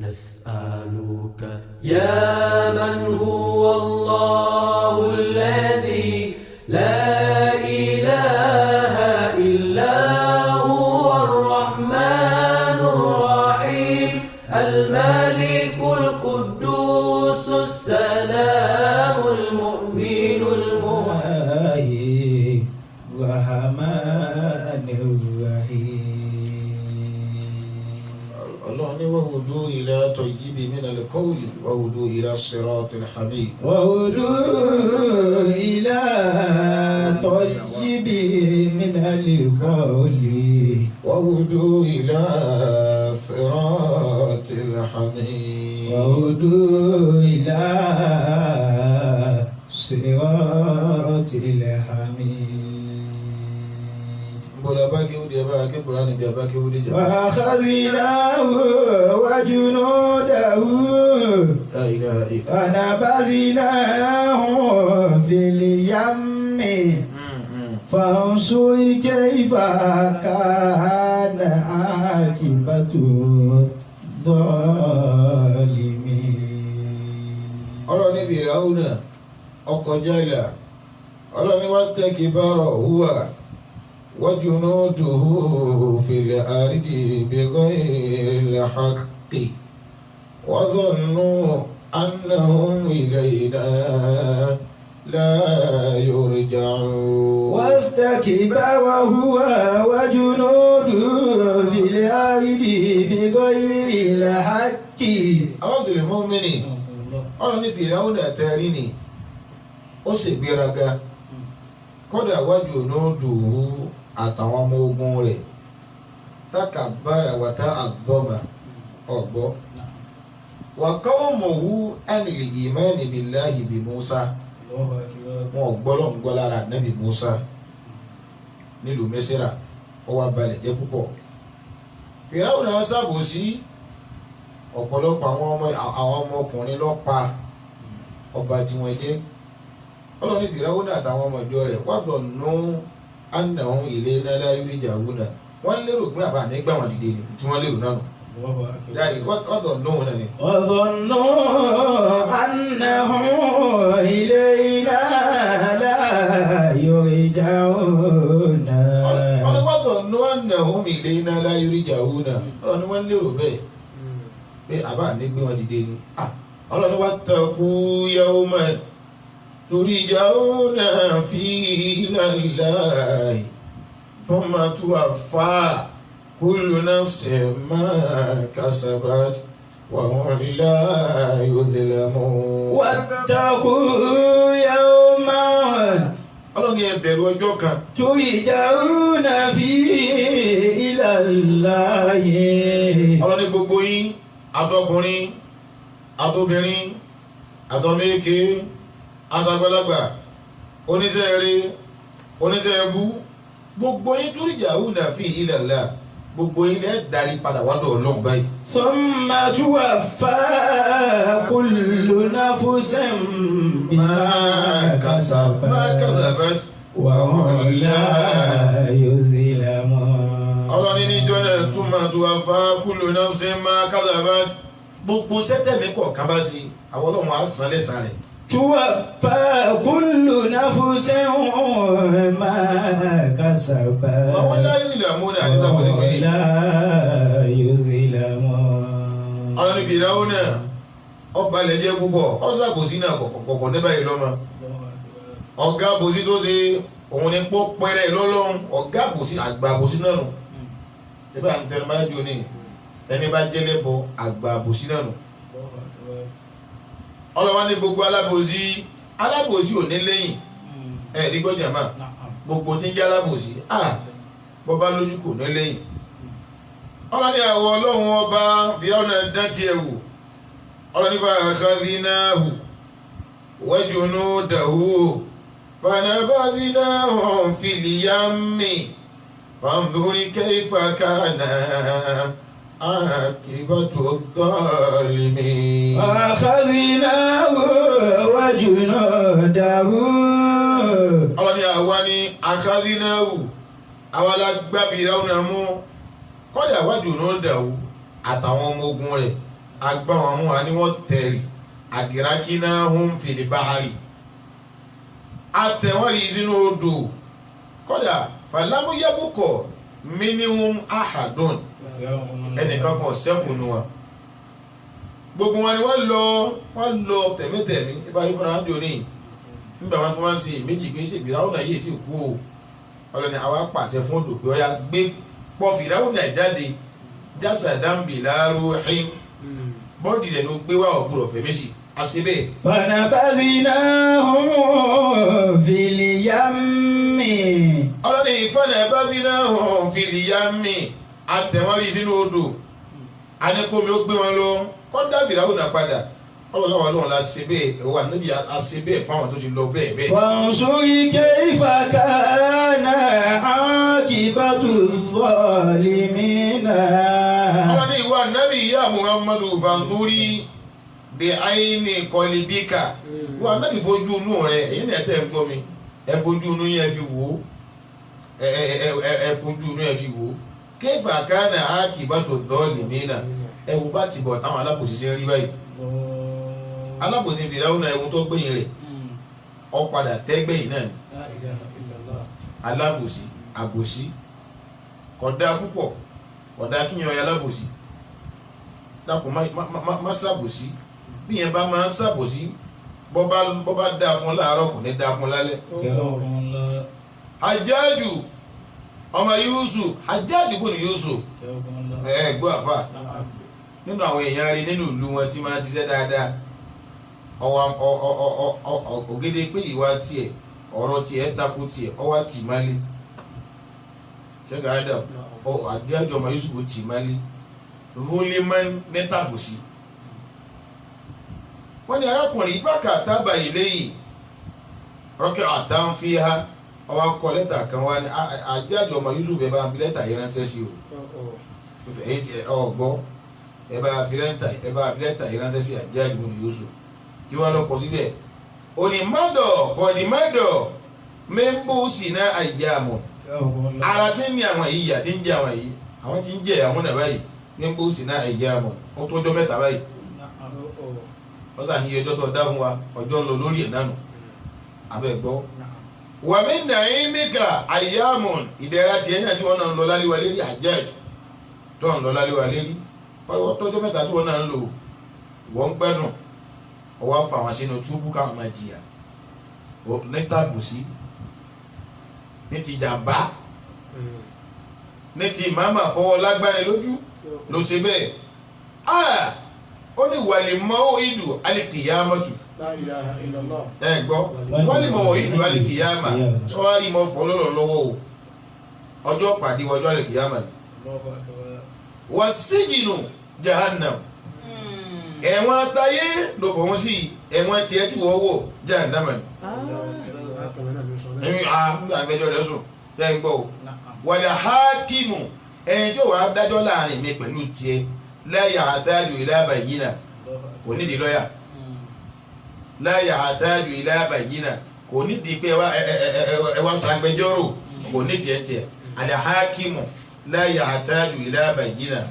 نسألك يا من هو الله الذي لا إله إلا هو الرحمن الرحيم الملك القدوس السلام المؤمن المهيمن الرحمن الرحيم الله وهدوا إلى طيب من القول وهدوا إلى الصراط الحميد وهدوا إلى طيب من القول وهدوا إلى صراط الحميد وهدوا إلى صراط الحميد بولا باكي ودي باكي براني بيا باكي ودي جا وأخذناه وجنوده لا إله إلا ونبذناه في اليم فانظر كيف كان عاقبة الظالمين. ọlọ́run ní Fíráúnà ọkọjá ìlà ọlọ́run ní wastakbara huwa wa junuduhu fil ardi bighayri al-haqqi wa dhannu annahum ilayna la yurja'un. واستكبر هو وجنوده في الأرض بغير الحق. Abdul Mu'minin ọlọ́run ní Fíráúnà tẹ́rí ni ó sì gbéraga kódà wájú onódù àtàwọn ọmọ ogun rẹ̀ takabbara wata adhama ọ̀gbọ́ wa qawmuhu anil imani billahi bi Musa wọn ò gbọ́ lọ́n gbọ́ lára nẹ́bí Musa nílùú Mísírà ó wá balẹ̀ jẹ́ púpọ̀. Fíráúnà ṣàbòsí ọ̀pọ̀lọpọ̀ àwọn ọmọkùnrin ló pa ọba tí wọ́n jẹ́ ọlọ́ni Fíráúnà àtàwọn ọmọ ìjọ rẹ̀ wadhannu annahum ilayna la yurja'una wọ́n lérò pé àbá nígbà wọn dìde ni tí wọ́n lérò náà nù jáde wadhannu náà ni. وظنوا أنهم إلينا لا يرجعون. ọlọ́ni wadhannu annahum ilayna la yurja'una ọlọ́ni wọ́n lérò bẹ́ẹ̀ pé àbá nígbà wọn dìde ni ọlọ́ni wattaqu yawman turja'una fihi ilallahi thumma tuwaffa kullu nafsin ma kasabat wa hum la yuzlamun. واتقوا يوما ọlọ́ni ẹ bẹ̀rù ọjọ́ kan ترجعون فيه إلى الله. ọlọ́ni gbogbo yín àtọkùnrin àtobìnrin àtọmẹ́kẹ àtàgbàlagbà oníṣẹ́ eré oníṣẹ́ ẹbú gbogbo yín turja'una fihi ilallah gbogbo yín lẹ́ darí padà wádọ̀ Ọlọ́run báyìí. ثم توفى كل نفس ما كسبت وهم لا يظلمون. ọlọ́ni ní ìjọ náà thumma tuwaffa kullu nafsin ma kasabat gbogbo sẹ́tẹ̀mí kọ̀ọ̀kan bá sí àwọn Ọlọ́run á san lẹ́san rẹ̀. توفى كل نفس ما كسبت àwọn la yuzlamuna àdìsàbọ̀ nígbà yìí. لا يظلمون. ọlọ́ni Fíráúnà ọba lẹ́jẹ́ púpọ̀ ọ̀sàkóso náà kọ̀kọ̀kọ̀ ní báyìí lọ́mọ. ọ̀gá àbòsí tó ṣe òun ni pọ́ pẹ́rẹ́ lọ́lọ́run ọ̀gá àbòsí àgbà àbòsí náà nù. nígbà tí tẹnu bá jò ní ẹni bá jẹ́lẹ́bọ àgbà àbòsí náà nù. ọlọ́wọ́ ní gbogbo alábòsí ò ní lẹ́yìn ẹ̀ ní gbọ́jà máa gbogbo tí ń jẹ́ alábòsí bọ́bá lójú kò ní lẹ́yìn. ọlọ́ni àwọ̀ ọlọ́run ọba Fíráúnà dán ti ẹ̀wù ọlọ́ni fa akhadhnahu wa junudahu fanabadhnahum fil yammi fanzur kayfa kana akibatu adh-dhalimin. أخذناه وجنوده. ọlọ́ni àwa ni akhadhnahu àwa la gbá Fíráúnà mú kọ́dà wájú náà dàwó àtàwọn ọmọ ogun rẹ̀ agbá wọn mú wa ni wọ́n tẹ̀rì agiraknahum fil bahri àtẹ̀wọ́n rí sínú odò kọ́dà falamu yabukọ̀ minhum ahadun ẹnìkan kan ṣẹ́kù nù wọn gbogbo wọn ni wọ́n lọ tẹ̀mítẹ̀mí ibà yìí fúnra jò ní nígbà wọn tí wọ́n ń ṣe méjì pé ṣe Fìráúnà yìí ti kú o ọlọ́ni àwa pàṣẹ fún odò pé ọya gbé pọ̀ Fìráúnà jáde jasadan bila ruhin bọ́ọ̀dì rẹ̀ ló gbé wá ọ̀gbùrọ̀ fẹ̀mẹ́sì àṣìbẹ̀. fanabadhnahu fil yammi. ọlọ́ni fanabadhnahu fil yammi àtẹ̀wọ́n rí sínú odò anikomi ó gbé wọn lọ kọ́dà Fìráúnà padà ọlọ́wọ́ ọlọ́run la ṣe bẹ́ẹ̀ ẹ̀wọ́ níbi àṣẹ bẹ́ẹ̀ fáwọn tó ti lọ bẹ́ẹ̀ bẹ́ẹ̀. fansuri kayfa kana aqibatu zalimina. ọlọ́ni ìwà nábì ìyá Muhammadu fansuri bi ayni qalbika ìwà nábì fojú inú rẹ̀ èyí ni ẹ̀tẹ̀ ń gbọ́ mi ẹ fojú inú yẹn fi wò ó ẹ fojú inú yẹn fi wò ó kayfa kana aqibatu zalimina ẹ wo bá ti bọ̀ táwọn alábòsí ṣe ń rí báyìí alábòsí Fìráúnà ẹ̀wọ̀n tó gbẹ̀yìn rẹ̀ ó padà tẹ́gbẹ̀yìn náà ni alábòsí àbòsí kódà púpọ̀ kódà kíyàn ọ̀yà alábòsí dákun má ṣàbòsí bí yẹn bá máa ń ṣàbòsí bọ́ bá dáa fún láàárọ̀ kò ní dáa fún lálẹ́. Hajjaju ọmọ Yusuf Hajjaju bò ní Yusuf gbọ́ àfà nínú àwọn èèyàn rí nínú ìlú wọn tí máa ń ṣiṣẹ́ dáadáa ògèdè pé ìwà tiẹ̀ ọ̀rọ̀ tiẹ̀ takò tiẹ̀ ọwá tì má lé ṣẹ́gà Adam Hajjaju ọmọ Yusuf tì má lé voleman nẹ́tàbòsí wọ́n ní arákùnrin ìfàkà tábà eléyìí rọ́kẹ́ àtàn fi ha ọwọ́ kọ lẹ́tà kan wá ní Hajjaju ọmọ Yusuf ẹ̀ bá fi lẹ́tà yẹn ránṣẹ́ sí o ọgbọ́ ẹ bá fi lẹ́tà yẹn ránṣẹ́ sí Hajjaju ọmọ Yusuf kí wọ́n lọ kọ síbẹ̀ òní mọ́dọ̀ kọ̀ọ̀dì mọ́dọ̀ mẹ́mbó sì ná àyàmọ̀ ara tí ń ní àwọn yìí yà tí ń jẹ àwọn yìí àwọn tí ń jẹ àwọn náà báyìí mẹ́mbó sì ná àyàmọ̀ ó tó ọjọ́ mẹ́ta báyìí wọ́n sà ní ọjọ́ tó dá fún wa ọjọ́ ń lọ lórí ẹ̀ nánu abẹ́ gbọ́ wàmí nàímíkà àyàmọ̀ ìdẹ̀ra tiẹ̀ náà tí wọ́n náà ń lọ láléwà lérí Hajjaju tó ń lọ láléwà lérí tọ́jọ́ mẹ́ta tí wọ́n náà ń lò wọ́n ń gbádùn ọwọ́ fà wọn sínú túbú káwọn máa jìyà nítàbùsí ní ti jàmbá ní ti màmá fọwọ́ lágbára lójú ló ṣe bẹ́ẹ̀ ó ní wàlẹ̀ mọ́ ìdù alìkìyàmọ́tù ẹ gbọ́ wàlẹ̀ mọ́ ìdù alìkìyàmà sọ́wárí mọ́ fọlọ́lọ́ lọ́wọ́ o ọjọ́ pàdé ọjọ́ alìkìyàmà wà síjìnù jahannam ẹ̀wọ̀n àtayé ló fọwọ́n sí ẹ̀wọ̀n tiẹ̀ tí wọ́n wọ̀ jahannama ni nígbà àgbẹjọ́ rẹ̀ sùn tẹ́ ń gbọ́ wàlẹ̀ hákìmù ẹni tí ó wà dájọ́ láàrin mi pẹ̀lú tiẹ̀ láyà àtàjù ìlàbà yìí náà kò nídìí lọ́yà láyà àtàjù ìlàbà yìí náà kò nídìí pé ẹwà sàgbẹjọ́rò kò nídìí ẹ̀ tiẹ̀ àlẹ̀ hákìmù láyà àtàjù ìlàbà yìí náà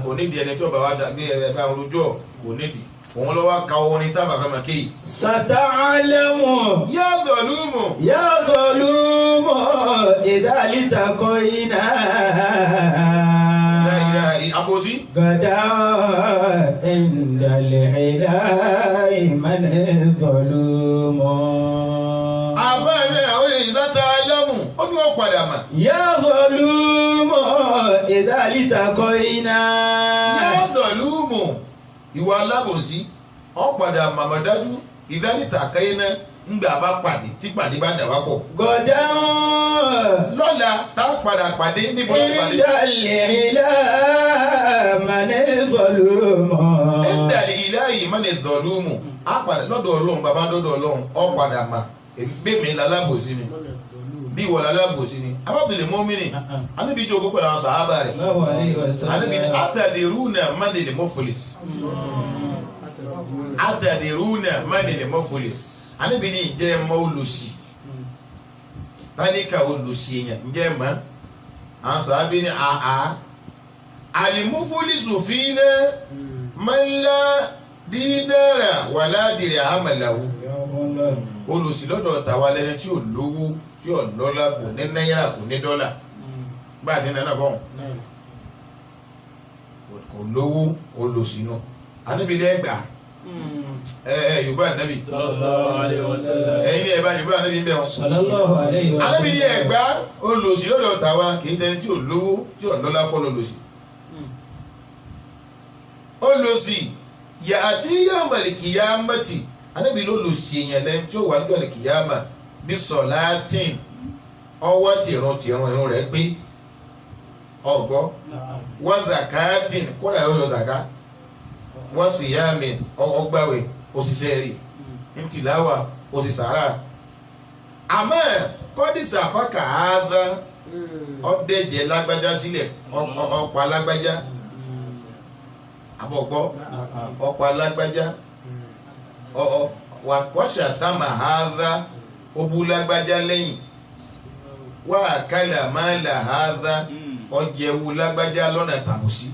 kò nídìí ẹni tí ó bá wá ṣàgbé ẹ̀bá orújọ́ kò nídìí òun lọ wá ka orin tábà fẹ́ máa kéyì. Sata'alamu ya zalumu idhalitakayna. Àbòsí. Gada indal ilahi man zalumu. Àbẹ̀rẹ̀ àwọn Sata'alamu ó ní wọ́n padà mà. Ya zalumu idhalitakayna. Ya zalumu ìwà alábòsí ọ̀padà màmàdájú ìdálítà kẹ́yẹ́nà ńgbà bá pàdé tí pàdé bá dà wá pọ̀. Gọ̀dá lọ́la tá a padà pàdé níbo ní pàdé. ìdálẹ̀ ilá mani zọlúmọ̀. ìdálẹ̀ ilá yìí mani zọlúmọ̀ á padà lọ́dọ̀ ọlọ́run bàbá lọ́dọ̀ ọlọ́run ọ̀padà mà gbẹ̀mí lálábòsí ni bí ìwọ lálábòsí ni abábìlẹ̀ mọ́mìnì anábì jẹ́ òkú pẹ̀lú àwọn sàhábà rẹ̀ anábì ní atadiruna mani lil muflis atadiruna mani lil muflis anábì ní ìjẹ́ ẹ̀mọ́ olùsì tálíkà olùsì èèyàn ìjẹ́ ẹ̀mọ́ àwọn sàhábà ní àá alimufulisu fina mọ́lá dídára wàlá dirhama lahu. Olùsí lọ́dọ̀ tàwa lẹni tí ò lówó tí ò lọ́lá kò ní náírà kò ní dọ́là bá a ti nana bọ́n kò lówó olùsí náà anábìlẹ̀ ẹgbàá yorùbá nàbì ẹ̀yin ni ẹ bá yorùbá nàbì ń bẹ wọn anábìlẹ̀ ẹgbàá olùsí lọ́dọ̀ tàwa kì í ṣẹni tí ò lówó tí ò lọ́lá kọ́ lọ́lọ́sí olùsí yàtí yawmal qiyamati anabi ló lò ṣèyàn lẹ́yìn tí ó wà níjọ́ kìyàmà bí sọ̀láàtìn ọwọ́ tìrún irun rẹ̀ pé ọgbọ́ wọ́n zakatin kódà yóò yọ zaka wọ́n siyami ọgbàwẹ̀ òṣìṣẹ́ rí ntìláwà òṣìṣàrà àmọ́ kọ́dísà fákà áádá ọ̀dẹ́jẹ̀ lágbájá sílẹ̀ ọ̀pá lágbájá àbọ̀gbọ́ ọ̀pá lágbájá wàkọ́ṣà támà háàdá obú lágbájá lẹ́yìn wà kálà máa là háàdá ọjẹ́wú lágbájá lọ́nà tàbùsí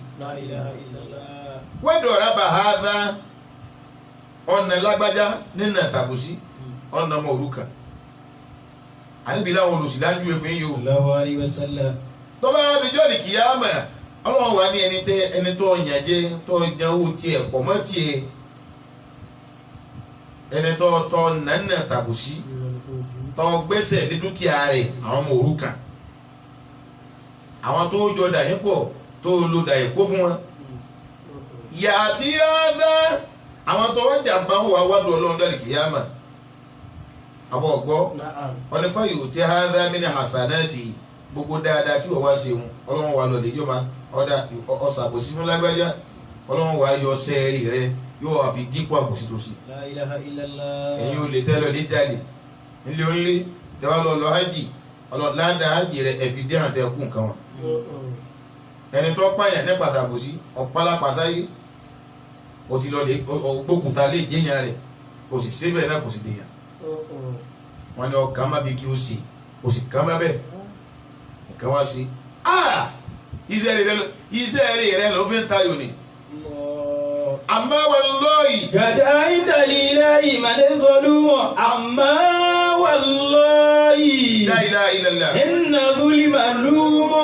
wẹ́dọ̀ rábà háàdá ọ̀nà lágbájá nínà tàbùsí ọ̀nà ọmọ òrukàn àníbi láwọn olùsìlájú ẹ̀fẹ́ yìí o tó bá dijọ́ ní kìyàmà ọlọ́run wà ní ẹni tó yànjẹ́ tó jẹun tiẹ̀ pọ̀ mọ́ tiẹ̀ ẹni tó nánà tàbùsí tó gbẹ́sẹ̀ lé dúkìá rẹ̀ àwọn ọmọ òrukàn àwọn tó jọ dàyé pọ̀ tó lo dàyé kó fún wọn yàtí ádá àwọn tó wọ́n jà bá wà wádùn ọlọ́run dálì kìyàmà àbọ̀ ọ̀gbọ́ wọn ni fáyò tí ádá mí ní hasanati gbogbo dáadáa tí wọ́n wá ṣe wọn ọlọ́run wà lọ́lẹ̀ yóò máa ọ̀dà ọ̀sàbòsí fún lágbájá ọlọ́run wà yọ sẹ́ẹ̀rì rẹ̀ yóò wá fi dípò àbòsí tó sí. La ilaha illallah. ẹ̀yin ò lè tẹ́lọ̀ ní jáde nílé onílé tẹ́wá lọ hajj ọlọ́láńdà hajj rẹ̀ ẹ̀fì dé àtẹ kú nǹkan wọn. ẹni tó pààyàn ní pàtàkì sí ọ̀pálápàsáyé o ti lọ lè gbókùtà lè jẹ́yàn rẹ̀ o sì síbẹ̀ náà kò sì dèyàn. wọ́n ní ọkà má bí kí o sì o sì kà má bẹ́ẹ̀ nǹkan wá sí. iṣẹ́ rẹ̀ ló fi ń tayò ni. Amma wallahi gada indalilahi manezolumo amma wallahi la ilaha illallah inna zulima lumo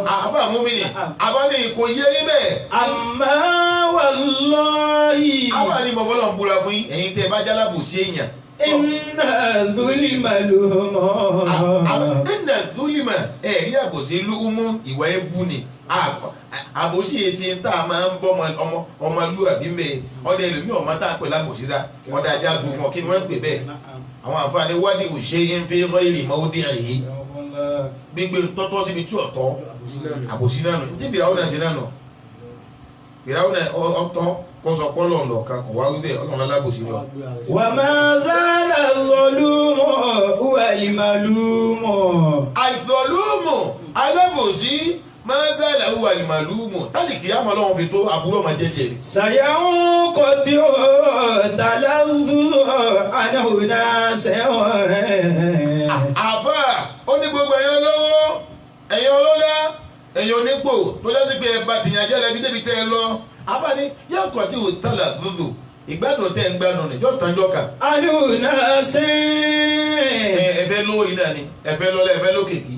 àfà múmini àbáni kò yé yí bẹ́ẹ̀ amma wallahi àwọn àní mọ̀fọ́lọ́ ń búra fún ẹ̀yin tẹ́ bá jálábù sí èèyàn inna zulima lumo inna zulima ẹ̀rí àbòsí lúmú ìwà ẹ̀bù ni àbòsí èsì tá a máa ń bọ́ ọmọlúwàbí mẹ́ ọdẹ ìlú mi ọmọ tá a pè lábòsí dá ọdẹ ajá tu fún ọ kí ni wọ́n ń pè bẹ́ẹ̀ àwọn àǹfààní wádìí òṣè ń fi rọ́ ìrì mọ́ ó dé àyè gbígbé tọ́tọ́ síbi tí ọ̀tọ́ àbòsí náà nù tí fìràwọ́ náà ṣe náà nù fìràwọ́ náà ọ̀tọ́ kọ́sọ̀ pọ́lọ̀ ọ̀lọ́ka kọ̀ wá wíbẹ̀ ọlọ́run alábòsí lọ. wa ma zala zolumo walimalumo. àìsọ̀lùmù alábòsí máa ń sáyà làwọn àlìmàlúùmù tálì kìí àmọ́ ọlọ́run fi tó àbúrò ọmọ jẹ́jẹ́ ni. sàyàwó kò tí ó tàlàzù àdáhùnà sẹ́wọ̀n. àfà ó ní gbogbo ẹ̀yàn lọ́wọ́ ẹ̀yàn ọlọ́lá ẹ̀yàn onípò tó jásí pé ẹ̀bà tìyàn jẹ́ ẹ̀bí débi tẹ́ ẹ lọ. àfà ni yóò kọ́ tí ò tàlàzù ìgbádùn tẹ́ ń gbádùn ní yóò tán jọ́ka. àdáhùnà sẹ́wọ̀n. ẹ̀fẹ́ lówó iná ni ẹ̀fẹ́ lọ́lá ẹ̀fẹ́ lókèkì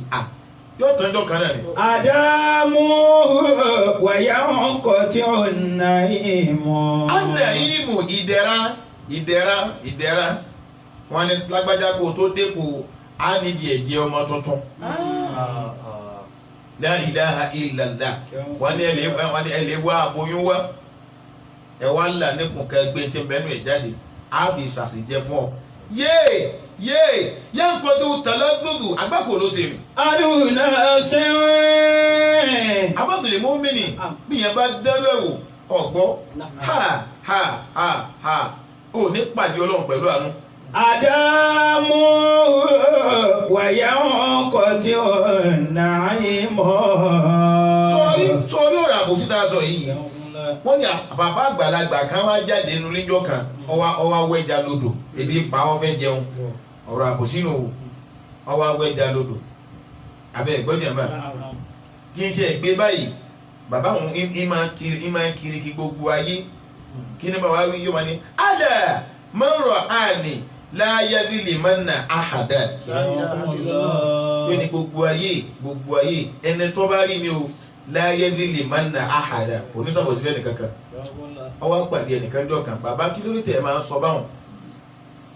yóò tán jọ́ka náà ni. àdàmú wàyà ọkọ̀ tí ó nà ìmọ̀. ànà ìmù ìdẹ̀ra wọn ni lágbájá kó tó dépò á nídìí ẹ̀jẹ̀ ọmọ tuntun. La ilaha illallah wọn ni ẹlẹ́ wá aboyún wá ẹ wá là nípùn kẹgbẹ́ tí mẹ́nu ẹ̀ jáde á fi ṣàṣìjẹ fún ọ. yá ń kọjú tàlázùzù àgbákò ló ṣe rìn. àdúnà sẹ́wọ̀n. abáàtòlè mọ́mìnì bí yẹn bá dẹ́rù ẹ̀wò ọ̀gbọ́ ha ò ní pàdé ọlọ́run pẹ̀lú àánú. àdàmú wàyà ọkọ̀ tí ó nà ìmọ̀. sọ́ọ́rí ọ̀rọ̀ àbòsí tá a sọ yìí wọ́n ní bàbá àgbàlagbà kan wá jáde nínú níjọ́ kan ọwọ́ awẹ́jà lodò ebi pa ọ́ fẹ́ jẹun ọ̀rọ̀ àbòsí nù ọwọ́ awẹ́jà lodò abẹ́ ìgbọ́jà bá kí n ṣe gbé báyìí bàbá òun ìmọ̀ kiri kí gbogbo ayé kí ni bàbá wí yóò máa ní ala man ra'ani la yadhlimanna ahadan yóò ní gbogbo ayé ẹni tó bá rí mi o la yadhlimanna ahadan kò ní sọ̀bọ̀ síbẹ̀ nìkankan ọwọ́ pàdé ẹnìkan jọ kan bàbá kí lórí tẹ̀ máa ń sọ báwọn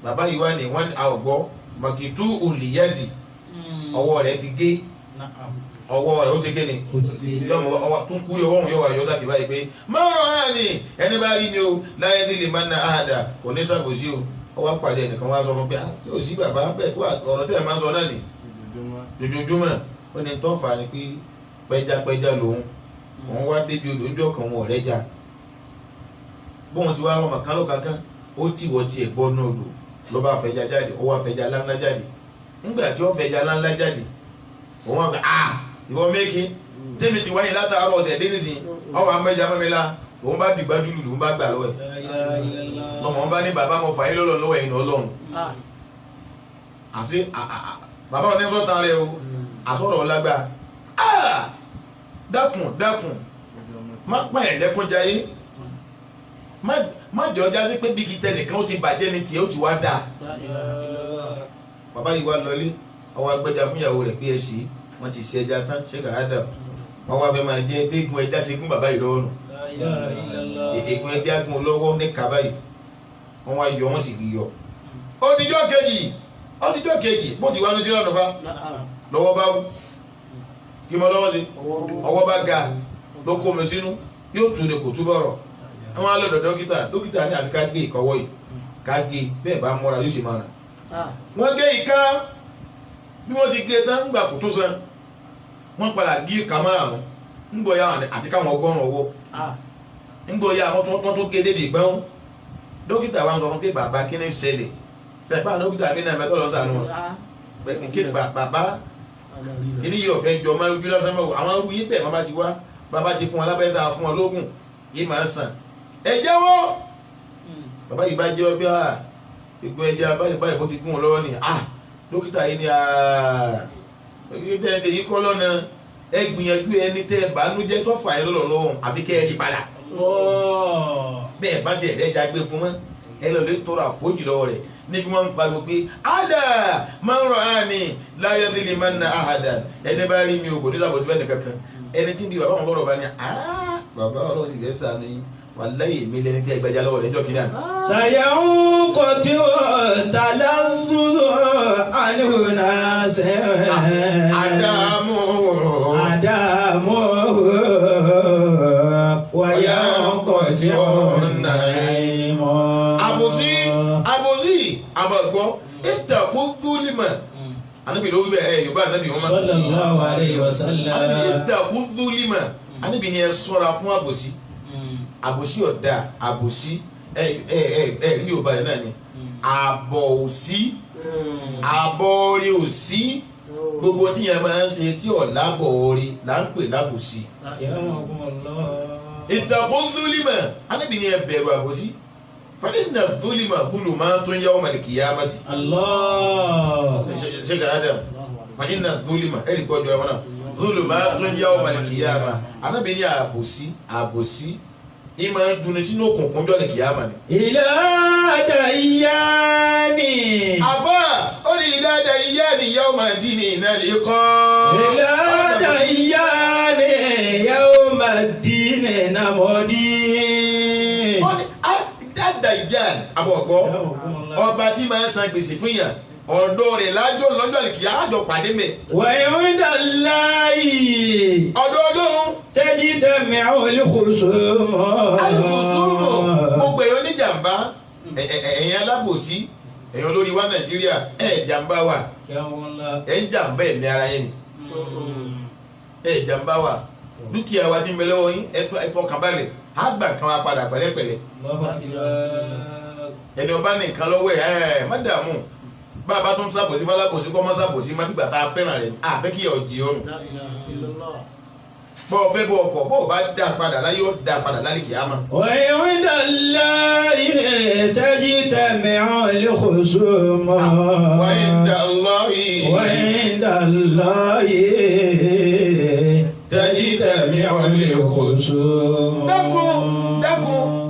bàbá yìí wá ní wọ́n àwọ̀gbọ́ màkìtú òlìyàdì ọwọ́ rẹ̀ ti gé ọwọ́ rẹ̀ ó ṣe kéde ọwọ́ tún kúrò ọwọ́ òun yóò wá yọ sáà kì báyìí pé mọ́rọ̀ hàn ní ẹni bá rí mi o la yadhlimanna ahadan kò ní sàbòsí o ọwọ́ pàdé ẹnìkan wá sọ fún pé yóò sí bàbá bẹ́ẹ̀ tó ọ̀rọ̀ tẹ̀ máa ń sọ náà nì jojoojúmọ́ ó ní tó fà ní pé pẹjapẹja lòun òun wá débi odò ńjọ́ kan wọn ọ̀rẹ́jà bóun ti wá ọmọ kan lọ́kankan ó tì wọ́ tiẹ̀ bọ́ náà lò ló bá fẹja jáde ó wá fẹja ńláńlá jáde nígbà tí ó fẹja ńláńlá jáde òun wá fẹ ìwọ méèkì tèmi ti wáyé látàárọ̀ ọ̀sẹ̀ dé nísìnyí ọwọ́ amẹ́jà mẹ́mẹ́lá òun bá dìgbà dúdú lòun bá gbà lọ́wọ́ ẹ̀ lọ́mọ wọn bá ní bàbá mọ̀ fàáyé lọ́lọ́ lọ́wọ́ ẹ̀yìn ọlọ́run àti bàbá wọn ní sọ́tàn rẹ o àsọ̀rọ̀ ọ̀lágbà dákun má pa ẹ̀ lẹ́kún jayé má jọ jásí pé bí kìtẹ́ nìkan ó ti bàjẹ́ ní tiẹ̀ ó ti wá dáa bàbá yìí wá lọlé ọwọ́ agbẹ́jà fún ìyàwó rẹ̀ pé ẹ ṣe wọ́n ti ṣe ẹja tán ṣé kà á dà wọ́n wá fẹ́ máa jẹ́ bí egun ẹja ṣe gún bàbá yìí lọ́wọ́ nù egun ẹja gún lọ́wọ́ ní kaba yìí wọ́n wá yọ wọ́n sì gbé yọ. ọdíjọ́ kejì bó ti wá ní tíra nùfà lọ́wọ́ bá wú kí mọ́ lọ́wọ́ sí ọwọ́ bá ga ló kó mi sínú yóò tún ní kò túbọ̀ rọ̀ wọ́n á lọ́dọ̀ dókítà ní àti ká gé ìkọwọ́ yìí ká gé bẹ́ẹ̀ bá mọ́ra yóò sì máa rà wọ́n gé ìka bí wọ́n ti gé tán gbà kò tó san wọ́n padà gé kàmárà nù ńgbọ́ ya àti káwọn ọgọ́rùn owó ńgbọ́ ya àwọn tó gé débi ìgbọ́n dókítà wa ń sọ fún pé bàbá kí ni ṣẹlẹ̀ sẹ́pà dókítà mi náà mẹ́tọ́ lọ sànù wọn kí ni bàbá kí ni yìí ọ̀fẹ́ jọ máa rújú lásán mẹ́wò àwọn arú yìí bẹ́ẹ̀ bàbá ti wá bàbá ti fún wọn lábẹ́rẹ́ tá a fún wọn lóògùn yìí máa ń sàn ẹ jẹ́wọ́ bàbá yìí bá jẹ́wọ́ bí ìgbọ́ ẹja báyìí bó ti gún wọn lọ́wọ́ ni dókítà yìí ni dókítà yìí kọ́ lọ́nà ẹ gbìyànjú ẹni tẹ́ bànújẹ́ tó fà yín lọ́wọ́ àfi kẹ́ ẹ yí padà bẹ́ẹ̀ bá ṣe ẹ̀rẹ́jà gbé fún wọn ẹ lọ lè tọrọ àforíjì lọ́wọ́ rẹ̀ ní kí wọ́n ń pariwo pé ala man ra'ani la yadhlimanna ahadan ẹni bá rí mi ò kò ní sàbòsí bẹ́ẹ̀ nìkankan ẹni tí ń bi bàbá wọn lọ́rọ̀ bá ní bàbá ọlọ́run ti fẹ́ sànú yín wàláyé mi lẹni tí ẹgbẹ́jà lọ́wọ́ rẹ̀ ń jọ kí náà. sàyẹ̀wò kò tí ó tàlà zúlò àlùna sẹ́wẹ̀. Ádámù wàyà kò tí ó nà ẹ̀ mọ́. àbòsí àbàgbọ́ ìtàkùn zúlìmọ̀ anabi ló wí bẹ́ẹ̀ yorùbá anabi wọn ma. sallallahu alayhi wa sallam. anabi ìtàkùn zúlìmọ̀ anabi ni ẹ ṣọ́ra fún àbòsí àbòsí ọ̀dà àbòsí rí yorùbá rẹ̀ náà ni àbọ̀ òsí àbọ̀ orí òsí gbogbo tí yẹn máa ń ṣe tí ọ̀la bọ̀ orí là ń pè lábòsí. ìtàkùn zúlìmọ̀ anábì ni ẹ bẹ̀rù àbòsí fa inna zulima zulumatun yawmal qiyamati. ṣé kàá dẹ̀ fa inna zulima ẹ̀rí kọ́ jọra wọn náà zulumatun yawmal qiyamah anábì ni àbòsí ìmọ̀ dunni sínú òkùnkùn jọ́ lè kìyàmà ni. ìlàdà ìyá ni. àbá ó ní ìlàdà ìyá ni yawma dini iná lè kọ́. ìlàdà ìyá ni yawma dini nàmọ́dí. ó ní ìlàdà ìyá ni àbọ̀gbọ́ ọba tí máa ń san gbèsè fún yàn ọ̀dọ́ rẹ̀ lájọ́ lọ́jọ́ ìkìyà àjọ pàdé mẹ́. wàyí ń dà láàyè. ọ̀dọ́ ọlọ́run. tẹ́jí tẹ̀mí àwọn olùkùsùmọ̀. alùsùmọ̀ gbogbo èèyàn oníjàmbá ẹ̀yin alábòsí èèyàn olórí wa nàìjíríà jàmbá wa ń jàmbá ẹ̀mí ara yẹn ni jàmbá wa dúkìá wa ti ń bẹ lọ́wọ́ yín ẹ fọkànbalẹ̀ á gbà kan wa padà pẹ̀lẹ́pẹ̀lẹ́ ẹni ọba nìkan lọ́wọ́ ẹ̀ má dààmú bàbá tó ń sàbòsí fálábòsí kọ́ mọ́ sàbòsí má dìgbà tá a fẹ́ràn rẹ̀ àfẹ́ kí ọ̀jì ọ̀run bọ́ ọ fẹ́ bọ́ ọkọ̀ bọ́ ọ bá dá padà láyé ó dá padà láyé kìámà. wàyí ń dà láàyè tẹ́jí tẹ̀mí àwọn olùkùsùmọ̀. wàyí ń dà láàyè. wàyí ń dà láàyè tẹ́jí tẹ̀mí àwọn الخصوم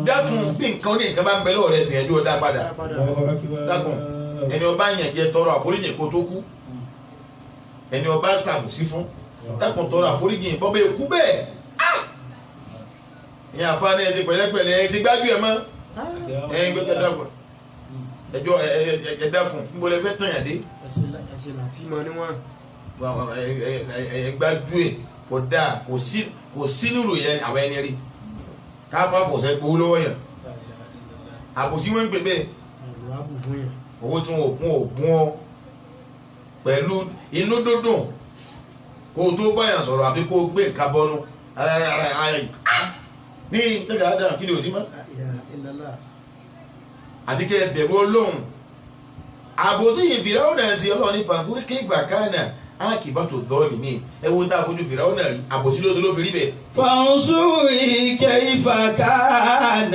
dákun bí nǹkan ní nǹkan bá ń bẹ lọ́wọ́ rẹ̀ gbìyànjú ọ̀dá padà dákun ẹni ọba yẹn jẹ tọrọ àforíjì kó tó kú ẹni ọba ṣàbùsí fún dákun tọrọ àforíjì bọ́bẹ̀ èkú bẹ́ẹ̀ ìyẹn àfáàní ẹ ti pẹ̀lẹ́pẹ̀lẹ́ ẹ ti gbájú ẹ mọ́ ẹ̀yin gbẹ́gbẹ́ dákun ẹjọ́ ẹ dákun níbo lẹ fẹ́ tàn yàn dé ẹsẹ̀ láti mọ níwọ̀n. ẹ gbájú ẹ kò dáa kò sí nínú yẹn àwọn ẹni rí káfá fọ̀sẹ̀ gbowó lọ́wọ́ yẹn àbòsí wọn ń pè bẹ́ẹ̀ owó tí wọn ò gún ọ pẹ̀lú inú dúndùn kó o tó báyàn sọ̀rọ̀ àfi kó o gbé nǹkan bọ́nú ní ṣẹ́gà ádámù kí ni ò sí mọ́ àti kẹ́ ẹ bẹ̀rù Ọlọ́run àbòsí yìí Fíráúnà náà sí Ọlọ́run ní fàǹfúrí kéfà kánà ákìbátò dọ́ọ̀lì ní ẹwọ́n tá a fojú Fíráúnà náà rí àbòsí ló fi rí bẹ́ẹ̀. فانظري كيف كان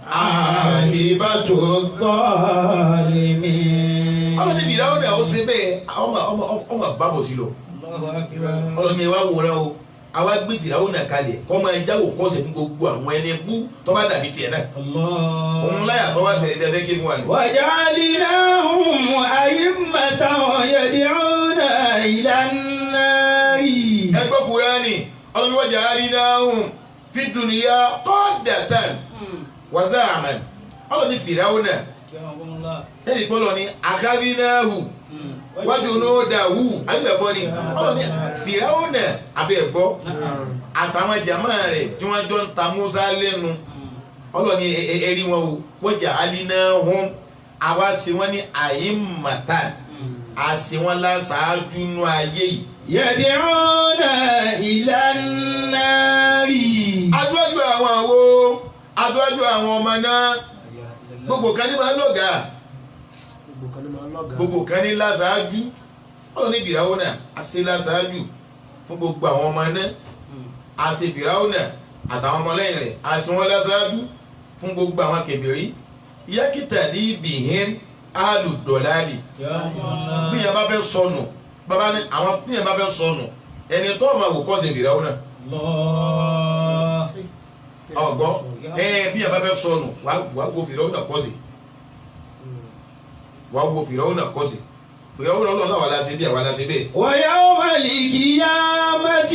عاقبة الظالمين. Ọlọ́run ní Fíráúnà náà ó ṣe bẹ́ẹ̀ ọmọ bábòsí lọ Ọlọ́run ní ẹwà wòran o àwa gbé Fíráúnà kalẹ̀ kọ́ máa jáwò kọ́sẹ̀ fún gbogbo àwọn ẹni bú tó bá dàbí tiẹ̀ náà òun láyà tó wá tẹ̀lé tẹ́lẹ̀ kí fún wa ni. وجعلناهم أئمة يدعون إلى النار. ẹgbẹ́ Kùránì Ọlọ́run وجعلناهم في الدنيا قادة وزعما Ọlọ́run ní Fíráúnà ẹ̀yìn gbọ́dọ̀ ní أخذناه وجنوده àgbẹ̀bọ́ ni Ọlọ́run ní Fíráúnà abẹ́ẹ̀gbọ́ àtàwọn jàmá rẹ̀ tí wọ́n jọ ń ta Mùsá lẹ́nu Ọlọ́run ní ẹ̀rí wọn o وجعلناهم àwa sí wọn ní àyímàtà àsì wọn láṣáájú nú ayé yìí. يدعون إلى النار. aṣáájú àwọn àwo aṣáájú àwọn ọmọ náà gbogbo kan ní máa lọ́gàá gbogbo kan ní láṣáájú Ọlọ́run ní Fíráúnà àṣẹ láṣáájú fún gbogbo àwọn ọmọ náà àṣẹ Fíráúnà àtàwọn ọmọlẹ́yìn rẹ̀ àṣẹ wọn láṣáájú fún gbogbo àwọn kèfèrí yákìtà ní bìhín alùdọ̀láàlì bí yẹn bá fẹ́ sọnù bàbá ní àwọn bí yẹn bá fẹ́ sọnù ẹni tó máa wò kọ́sẹ̀ Fíráúnà ọgbọ́ bí yẹn bá fẹ́ sọnù wàá wo Fíráúnà kọ́sẹ̀ wàá wo Fíráúnà kọ́sẹ̀ Fíráúnà Ọlọ́run náà wà láṣẹ bí àwa láṣẹ bẹ́ẹ̀. ويوم القيامة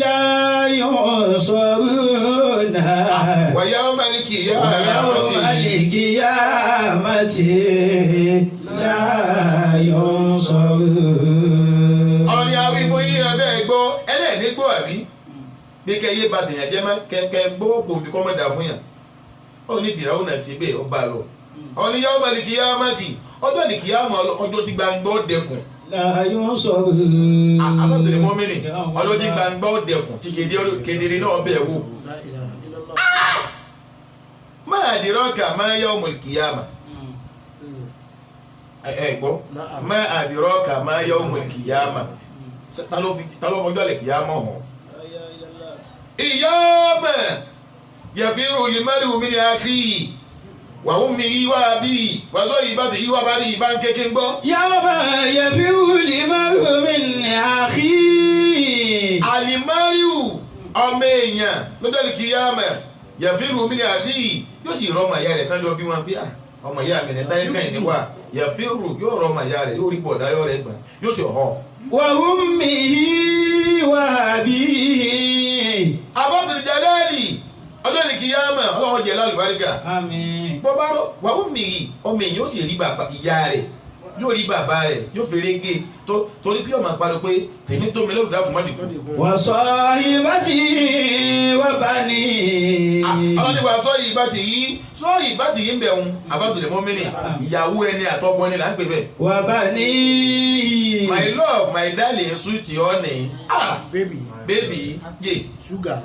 لا ينصرون. ويوم القيامة لا ينصرون. ọ̀rọ̀ ni àwọn ìbò yìí ẹ̀bẹ́ gbọ́ ẹlẹ́ẹ̀ní gbọ́ àbí bí kẹ́ yé ba tèèyàn jẹ́ mọ́ kẹ́kẹ́ gbọ́ kò bí kọ́ mọ́ dà fún yàn ọ̀rọ̀ ní Fíráúnà sí bẹ́ẹ̀ ọba lọ ọ̀rọ̀ ni yawma al-qiyamati ọjọ́ ní kíyámà ọjọ́ tí gbangba dẹkùn. لا ينصرون. alátẹ̀lẹ̀ mọ́mìnì ọjọ́ tí gbangba dẹkùn tí kedere náà bẹ̀ wò. ma adraka ma yawmul qiyama gbọ́ ma adraka ma yawmul qiyama ta ló fọjọ́ lẹ̀ kíyámà hàn. yawma yafiru al-mar'u min akhihi wa ummihi wa abihi wa sahibatihi wa banihi bá ń kéke ń gbọ́. يوم يفر المرء من أخيه. Al-mar'u ọmọ èèyàn lọ́jọ́ al-qiyama yafiru min akhihi yóò sì rọ ọmọ ìyá rẹ̀ kájọ bí wọn bí ọmọ ìyá mi nìta ẹ̀ka ẹ̀ níwà yafiru yóò rọ ọmọ ìyá rẹ̀ yóò rí bọ̀dá yóò rẹ̀ gbà yóò sì họ. wa ummihi wa abihi. Abọ́tìrì Jalali ọjọ́ al-qiyama ọlọ́wọ́ jẹ́ lálùbáríkà. Àmín. bọ́bá rọ wà ummihi ọmọ èèyàn yóò sì rí bàbá ìyá rẹ̀ yóò rí bàbá rẹ̀ yóò fèrè gé torí pé ọmọ àpàdé pé tèmi tó mi lẹ́rù dákun má dìkú. wa sahibatihi wa banihi. ọlọ́ni wa sahibatihi ń bẹ̀ ń abátòlè mọ́mìnì ìyàwó ẹni àtọkọ ẹni là ń pè bẹ́ẹ̀. wa banihi. My love, my darling, sweet honey. Baby, yes. Sugar.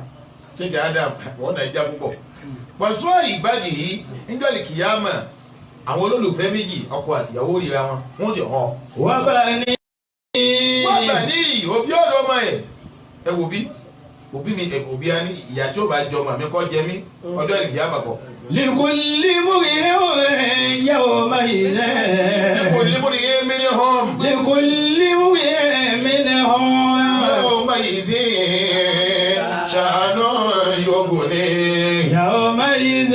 Ṣé kí Adam wọ́n náà já púpọ̀? Wọ́n sọ ìbàdí yìí níjọ́lì kìyàmà àwọn olólùfẹ́ méjì ọkọ àtìyàwó ríra wọn wọ́n sì họ. wa banihi. Wọ́n gbà ní òbí ọ̀dọ́ ọmọ ẹ̀. Ẹ wò bí òbí mi òbí á ní ìyá tí ó bá jẹ ọmọ mi kọ́ jẹ mí ọjọ́ ìkìyàmà kọ. likulli mri'in yawma'idhin. Likulli mri'in minhum. likulli mri'in minhum. Yawma'idhin sha'anun يومئذ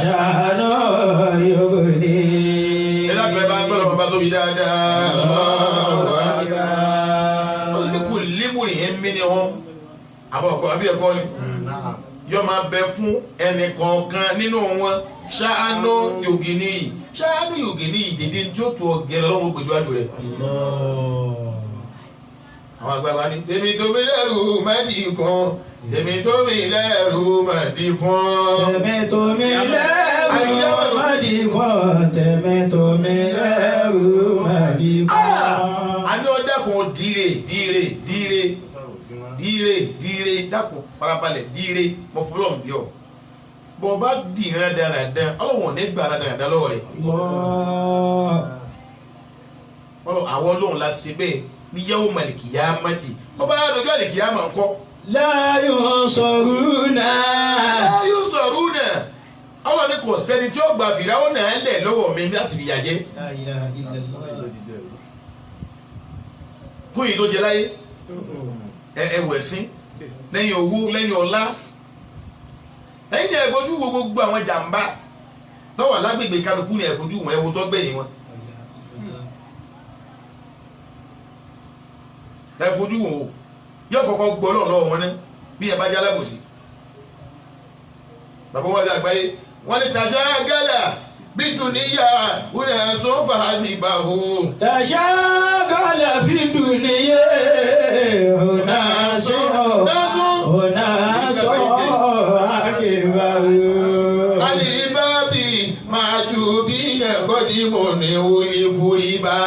شأن يغنيه. ẹ lápẹ́ bá gbọ́dọ̀ bàbá tóbi dáadáa. kò lémùrì yẹn mí ni wọn àbí ẹ̀kọ́ ni yọ máa bẹ fún ẹnì kọ̀ọ̀kan nínú wọn ṣáánú yògìní yìí ṣáánú yògìní yìí dèdè tí ó tu ọ̀gẹ̀rẹ̀ lọ́wọ́ gbèsè wájú rẹ̀. àwọn àgbàgbà ni tèmi tó mi lẹ́rù má dì kan tèmi tó mi lẹ́rù má dì kan. tèmi tó mi lẹ́rù má dì kan tèmi tó mi lẹ́rù má dì kan. àní ọ̀dà kan dire dákun farabalẹ̀ dire mo fọlọ́ ń bí ọ bọ́ bá di ìran dáradára ọlọ́wọ̀n ní gbà dáradára lọ́wọ́ rẹ̀ àwọn olóhùn la ṣe bẹ́ẹ̀ ní yẹ́wò màlìkìyà mátì wọ́n bá dojú àlìkìyà máa ń kọ́. la yunsaruna. la yunsaruna ọlọ́run ní kò sẹ́ni tí ó gba fìdáwọ́ náà lẹ̀ lọ́wọ́ mi láti fìyà jẹ. la ilaha illallah. kún yìí tó jẹ láyé ẹwẹ̀sìn lẹ́yìn owó lẹ́yìn ọlá lẹ́yìn ní ẹ̀fọ́jú wo gbogbo àwọn jàǹbá tọ́wọ̀ lágbègbè kálukú ní ẹ̀fọ́jú wọn ẹ̀wọ́ tó gbẹ̀yìn wọn ẹ̀fọ́jú wọn o yóò kọ́kọ́ gbọ́ lọ́wọ́ wọn ní bí ẹ bá jẹ́ alábòsí bàbá wọn dé àgbáyé wọn ní tàṣà gálà bí dùnìyà wọn ní àṣọ fàájì ìbáwò. tàṣà gálà fi dùnìyà. Alibabi majubina kodimone ulikuriba.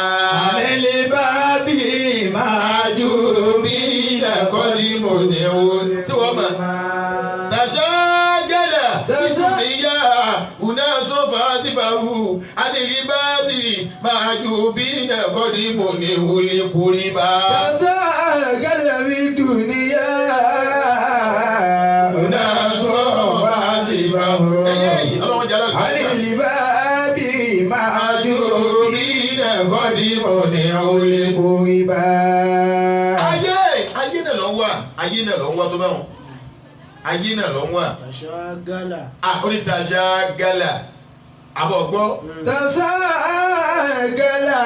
Alibabi majubina kodimone ulikuriba. Tashagala isuniya unaso fasibahu. Alibabi majubina kodimone ulikuriba. Tashagala fi dunia. Alibabi majubina kodimone ulikuriba. Ayé náà lọ wà tó bá wọn ayé náà lọ wà. Tashagala. Ó ní tashagala àbọ̀ gbọ́. Tashagala.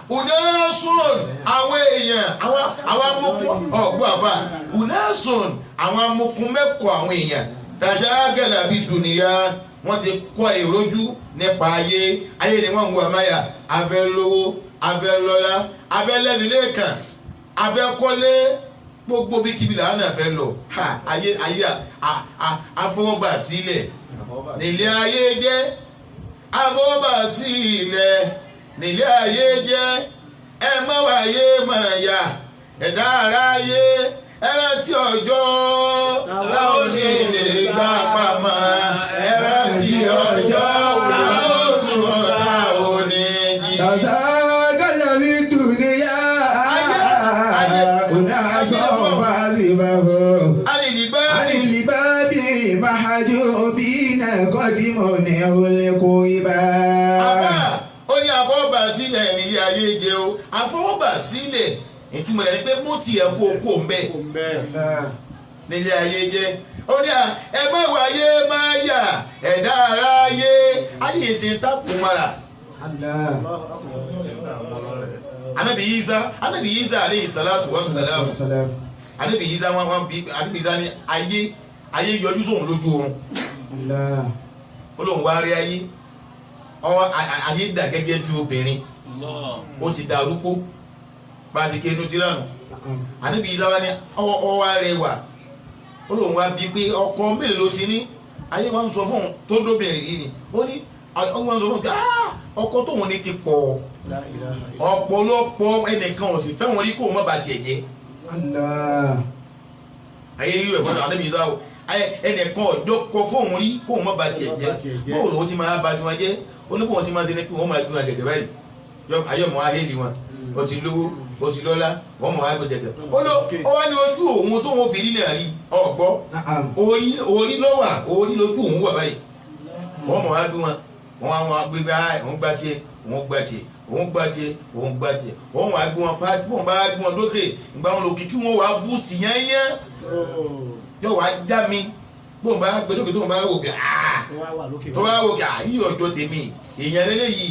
Unasun àwọn èèyàn àwọn amúkún ọ̀gbọ́n àfà unasun àwọn amúkún mẹ́kọ̀ọ́ àwọn èèyàn tashagala bí dùnìyà wọ́n ti kọ́ ìrójú nípa ayé ni wọ́n ń wo àmáyà afẹ́ lówó afẹ́ lọ́lá afẹ́ lẹ́nìlẹ́kàn afẹ́ kọ́lé gbogbo bí kíbi làwọn náà fẹ́ lọ ayé afọwọ́bà sílẹ̀ nílé ayé jẹ́ afọwọ́bà sílẹ̀ nílé ayé jẹ́ ẹ má wáyé máa yà ẹ̀dá aráyé ẹ̀rọ tí ọjọ́ táwọn sì lè gbà pamọ́ ẹ̀rọ tí ọjọ́ táwọn sùn táwọn ní jí. Tashagala fi dunia. Unasun fasibahu. Alibabi mahjubina kodimone ulikuriba. Ó ní àfọwọ́bà sílẹ̀ nílé ayé jẹ́ o àfọwọ́bà sílẹ̀ ìtumọ̀ rẹ̀ ni pé mo tiẹ̀ kó ń bẹ̀ nílé ayé jẹ́ ó ní ẹgbẹ́ ìwáyé máa yà ẹ̀dá aráyé ayé ìsìn tákùn mara. Anabi Isa alayhi salatu wa salam Anabi Isa wọn bí Anabi Isa ní ayé yọjú sóhun lójú oorun olóhùn wá rí ayé dà gẹ́gẹ́ bí obìnrin ó ti darúgbó bá ti kéénú tí lánàá Anabi Isa wá ní ọwọ́ rẹwà olóhùn wá bí pé ọkọ mélòó ló ti ní ayé wa ń sọ fún un tó dóbìnrin yìí ni ó ní ọkọ wa ń sọ fún un pé ọkọ tóun ní ti pọ̀ ọ̀pọ̀lọpọ̀ ẹnìkan ò sì fẹ́ wọn rí kó o má ba tiẹ̀ jẹ́ ayé rí rẹ̀ fọ́nà Anabi Isa o ẹnìkan ọjọ́ kọ fóun rí kó o má ba tiẹ̀ jẹ́ bóòlù ó ti máa ba tiwọn jẹ́ oníbòwọ́n ti máa ṣe ní pé wọ́n máa gbé wọn gẹ̀gẹ̀ báyìí ayọ̀mọ̀ ahélì wọn ó ti lówó ó ti lọ́lá wọ́n mọ̀ wá gbé gẹ̀gẹ̀ ó wá ní ojú òun tó wọn fi rí náà rí ọ̀gbọ́ orí lọ́wà orí lójú òun wà báyìí wọ́n mọ̀ wá gbé wọn wọ́n gbé báyìí wọ́n gbá tiẹ̀ wọ́n gbá tiẹ̀ wọ́n gbá tiẹ̀ wọ́n gbá tiẹ̀ wọ́n wá gbé wọn fáti wọ́n bá gbé wọn lókè ìgbà wọn lòkè kí wọ́n wá bú tìyányán yóò wá já mi bó ń bá gbẹdókè tó ń bá wò pé tó bá wò pé yí ọjọ́ tèmi èèyàn lélẹ́yìí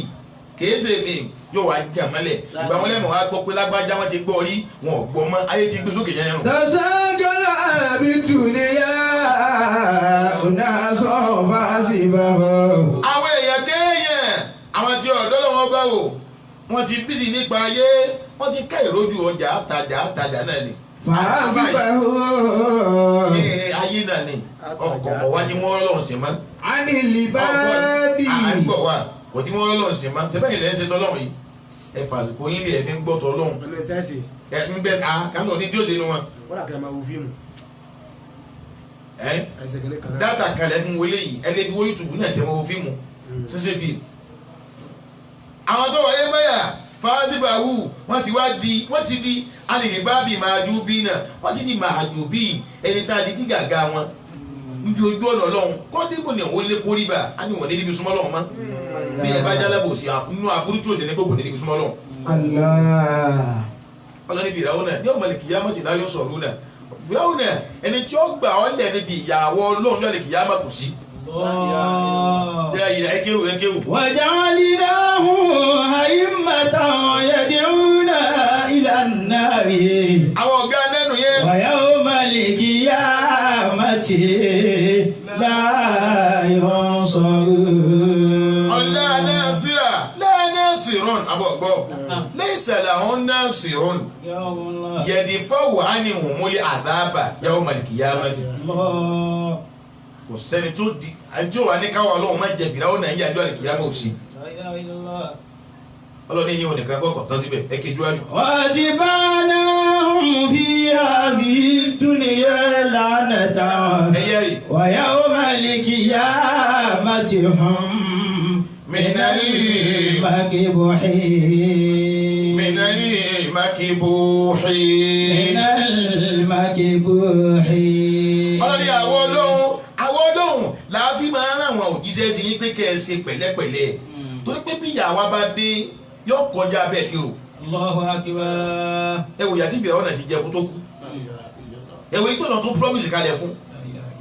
kìí ṣe mi yóò wá jà mọ́lẹ̀ ìgbà wọn lẹ́mọ̀ wá gbọ́ pé lágbájá wọn ti gbọ́ rí wọn ò gbọ́ mọ́ ayé ti gbé sókè yẹn rùn. tasagala abiduniya ọ̀nà sọ̀rọ̀ sí bàbá. àwọn èèyàn kéèyàn àwọn tí ọ̀dọ́ lọ́wọ́ bá wò wọ́n ti bísí nípa ayé wọ́n ti ká ìrójú ọjà àtajà náà ni. fàásìbàhó. ayé náà ni ọ̀kọ̀ọ̀kọ̀ wá ní wọ́n lọ́wọ́ sí mọ́. anilibabi. àgbọ̀ wa kò ní wọ́n lọ́wọ́ sí mọ́ sẹ́bẹ̀ ilẹ̀ ń ṣe tọ́lọ́run yìí ẹ fàsìkò yín lè fi ń gbọ́ tọ́lọ́run ẹ ń bẹ kánú ní tí ó ṣe nu wọn. dátà kalẹ̀ fún wọlé yìí ẹ lè fi wọ YouTube náà kẹ́ mọ́ wo fíìmù ṣẹṣẹ fíìmù. àwọn tó wáyé mẹ́yà fàásìbàhù wọ́n ti di alìyìnbábì màájúbí náà wọ́n ti di màájúbí ẹni tá a di gàgà wọn níbi ojú ọ̀nà ọlọ́run kọ́débò ní òun lé kórìbà á ní wọ́n ní níbi súnmọ́ lọ́wọ́ mọ́ bí ẹ bá jálábò sí nínú aburú tí ó sì ní gbogbo ní níbi súnmọ́ lọ́wọ́. ọlọ́ni fìràwọ́ náà yóò mọ̀lẹ̀ kìyàmọ́ ti láyọ̀ sọ̀rọ̀ náà fìràwọ́ náà ẹni tí ó gbà ọ́ lẹ̀ níbi ìyàwó ọlọ́run yóò lè kìyàmọ́ kù sí. وجعلناه أئمة يدعون إلى النار àwọn ọ̀gá nẹ́nu yẹn. ويوم القيامة لا ينصرون. لا ناصر أبو ليس لهم ناصر يدفع عنهم العذاب يوم القيامة. kò sẹ́ni tó di àjọ wa ní káwọn ọlọ́run máa jẹ fìdáwọ́ náà yí àjọ àlèkìyàmọ̀ òsì. ọlọ́run yìí wọn nìkan kọ́kọ́ tán síbẹ̀ ẹ kejì wájú. وَاتَّبَعْنَاهُمْ فِي هَذِهِ الدُّنْيَا لَعْنَةً وَيَوْمَ الْقِيَامَةِ هُمْ مِنَ الْمَكْبُوحِينَ. ọlọ́ni àwọn ọlọ́run làáfi máa ń ràn àwọn òjíṣẹ́ sí yín pé kẹ́ ẹ ṣe pẹ̀lẹ́pẹ̀lẹ́ torí pé bí ìyàwó bá dé yóò kọjá bẹ́ẹ̀ ti rò. Allahu akbar. ẹ wò yàtí ìbẹ̀rẹ̀ ọ̀nà ti jẹ kó tó kú ẹ wò ìtọ́nà tó promise kalẹ̀ fún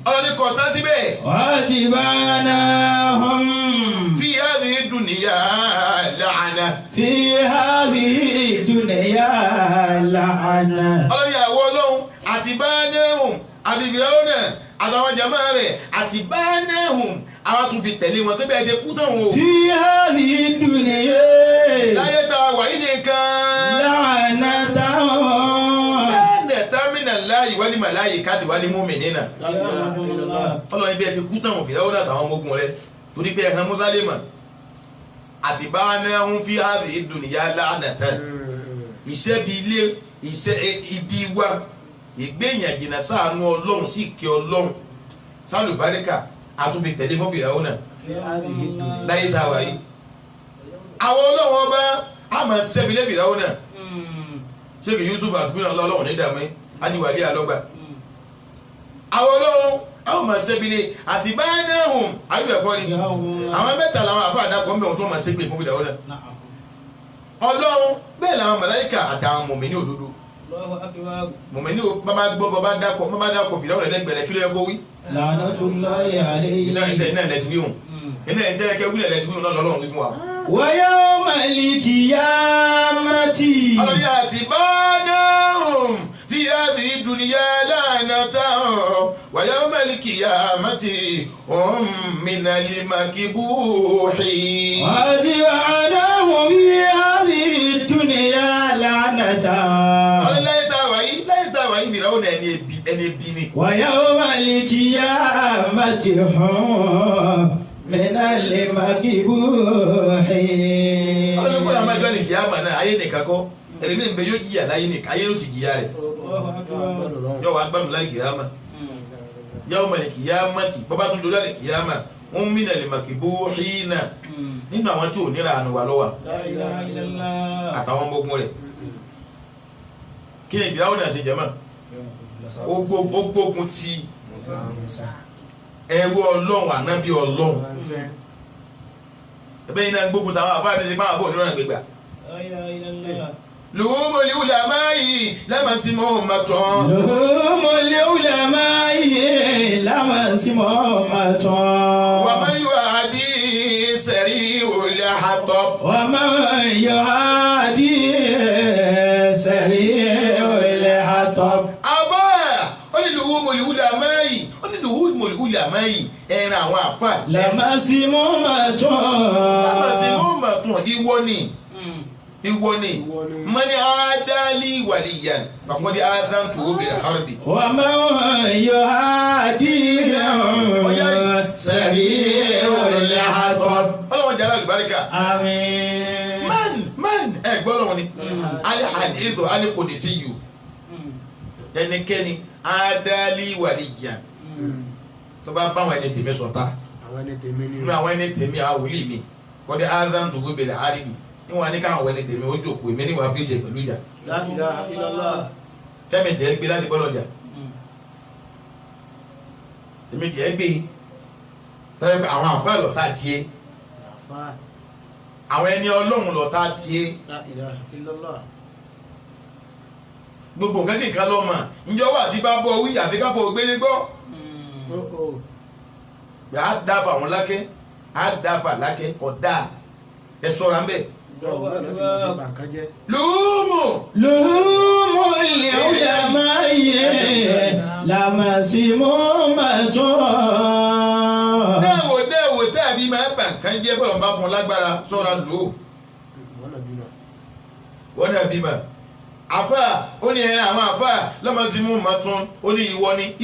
ọlọ́ni kọ̀ tán síbẹ̀. وَاتَّبَعْنَاهُمْ fi hadhihi dunya la'ana. في هذه الدنيا لعنة. ọlọ́ni àwọn ọlọ́run àti bánẹ́hùn àti ìbìrẹ́wọ̀nà àtàwọn jàmá rẹ̀ àti bánẹ́hùn àwọn tún fi tẹ̀lé wọn pé bẹ́ẹ̀ ti kú tán o. في هذه الدنيا láyé tá a wà yìí nìkan. لعنة. lẹ́nẹ̀ támínà láàyè wálé màláyè káàtì wálé mùmínínà. ọlọ́ni bẹ́ẹ̀ ti kú tán o ìbìrẹ́wọ̀nà àtàwọn ọmọ ogun rẹ̀ torí pé ẹ̀hán mọ́sálẹ́mà àti bánẹ́hùn fi hadhihi dunya la'natan. iṣẹ́ bíi ilé iṣẹ́ ibi wa ìgbéyàn jìnnà sáànù ọlọ́run sí ìkẹ́ ọlọ́run sálùbáríkà àtúnfi tẹ̀lé fún fìràwọ́ náà láyé tá a wáyé. àwọn ọlọ́run ọba a máa ṣẹ́bilẹ̀ fìràwọ́ náà ṣéèkì Yusuf asibina ọlọ́run ní dàmú aniwali alọ́gbà. àwọn ọlọ́run àwọn máa ṣẹ́bilẹ̀ àti báyìí náà hùn ayélujáfọ́ ni àwọn mẹ́ta làwọn àfa àdàkọ́ ń bẹ̀ wọ́n tó máa ṣẹ́bilẹ̀ fún fìràwọ́ náà. ọlọ́run bẹ́ẹ̀ làwọn màláíkà àti àwọn mùmínì òdodo mọ̀mẹ́ni o bàbá gbọ́ bàbá dákọ̀ fìdáwọ̀ rẹ̀ lẹ́gbẹ̀rẹ̀ kí ló yẹ kó wí. La'natullahi alayhi. iná ilẹ̀ ti wí hùn iná ìtẹ́lẹ̀kẹ́ wílẹ̀ ilẹ̀ ti wí hùn náà lọ́lọ́run wí fún wa. Wa yawmal qiyamati. ọlọ́ni àti bánahum fi hadhihi dunya la'natan wa yawmal qiyamati hum minal makbuhin. Àti bánahum fi hadhihi dunya la'natan. láyé tá a wáyé fìdáwọ̀ náà ẹni ebi ni. Wa yawmal qiyamati hum minal makbuhin. ọlọ́ni kúrò àmọ́ ẹjọ́ ní kìyàmà náà ayé nìkan kọ́ ẹ̀rẹ́mí ń bẹ yóò jìyà láyé nìkan ayé ló ti jìyà rẹ̀ yóò wá gbádùn láyé kìyàmà yóò mọ̀ ní kìyàmà tí bọ́bá tó dojú láyé kìyàmà ń minal makbuhin nínú àwọn tí ò níra àánú wa lọ́wọ́ àtàwọn ọmọ ogun rẹ̀ kí ni ìgbéyàwó náà ṣe jẹ́ mọ́ ó gbógun ti ẹrú ọlọ́run ànábì ọlọ́run ẹbẹ́ yìí náà gbógun táwọn àbá àti ìpá àbọ̀ onírànà gbégbà لحوم العلماء لمسمومة لحوم العلماء لمسمومة ومن يعادي سريع الحطب ومن يعادي سريع الحطب. àbá ó ní لحوم العلماء ó ní لحوم العلماء ẹran àwọn àfà لمسمومة لمسمومة ìwọ ni mani adali waliyan fakodi azantu bil harbi ومن يعادي سريع الحطب. ọlọ́wọ́ jẹ́ alálùbáríkà آمين. man ẹ gbọ́dọ̀ wọn ni alihadizu alikodisiyu ẹnikẹ́ni adali waliyan tó bá bá àwọn ẹni tèmi sọ̀tá nínú àwọn ẹni tèmi àwòlí mi kọ́dí azantu bil harbi níwọ̀n ní káwọn ẹni tèmi ó jòkó èmi níwọ̀n fi ṣe pẹ̀lú ìjà La ilaha illallah. fẹ́mi tiẹ̀ gbé láti bọ́lọ̀ jà èmi tiẹ̀ gbé sọ́yẹ́ pé àwọn àfáà lọ́ta tiẹ̀ àwọn ẹni ọlọ́run lọ́ta tiẹ̀ La ilaha illallah. gbogbo nǹkan tí nǹkan lọ́ mọ̀ ǹjọ́ wà sí bá bọ́ wí àfi káfọ́ ògbélé gbọ́ pé á dáfà àwọn lákẹ́ á dáfà lákẹ́ kọ̀ dáa ẹ ṣọ́ra ń bẹ̀. lùúmù لحوم العلماء لمسمومة. dẹ́wò tẹ́ẹ̀bí máa bà nǹkan jẹ́ bọ́lọ̀ bá fún ọ lágbára ṣọ́ra lò ó wọ́n náà bímọ àfà ó ní ẹran àwọn àfà lọ́mọsímù mọ́tún ó ní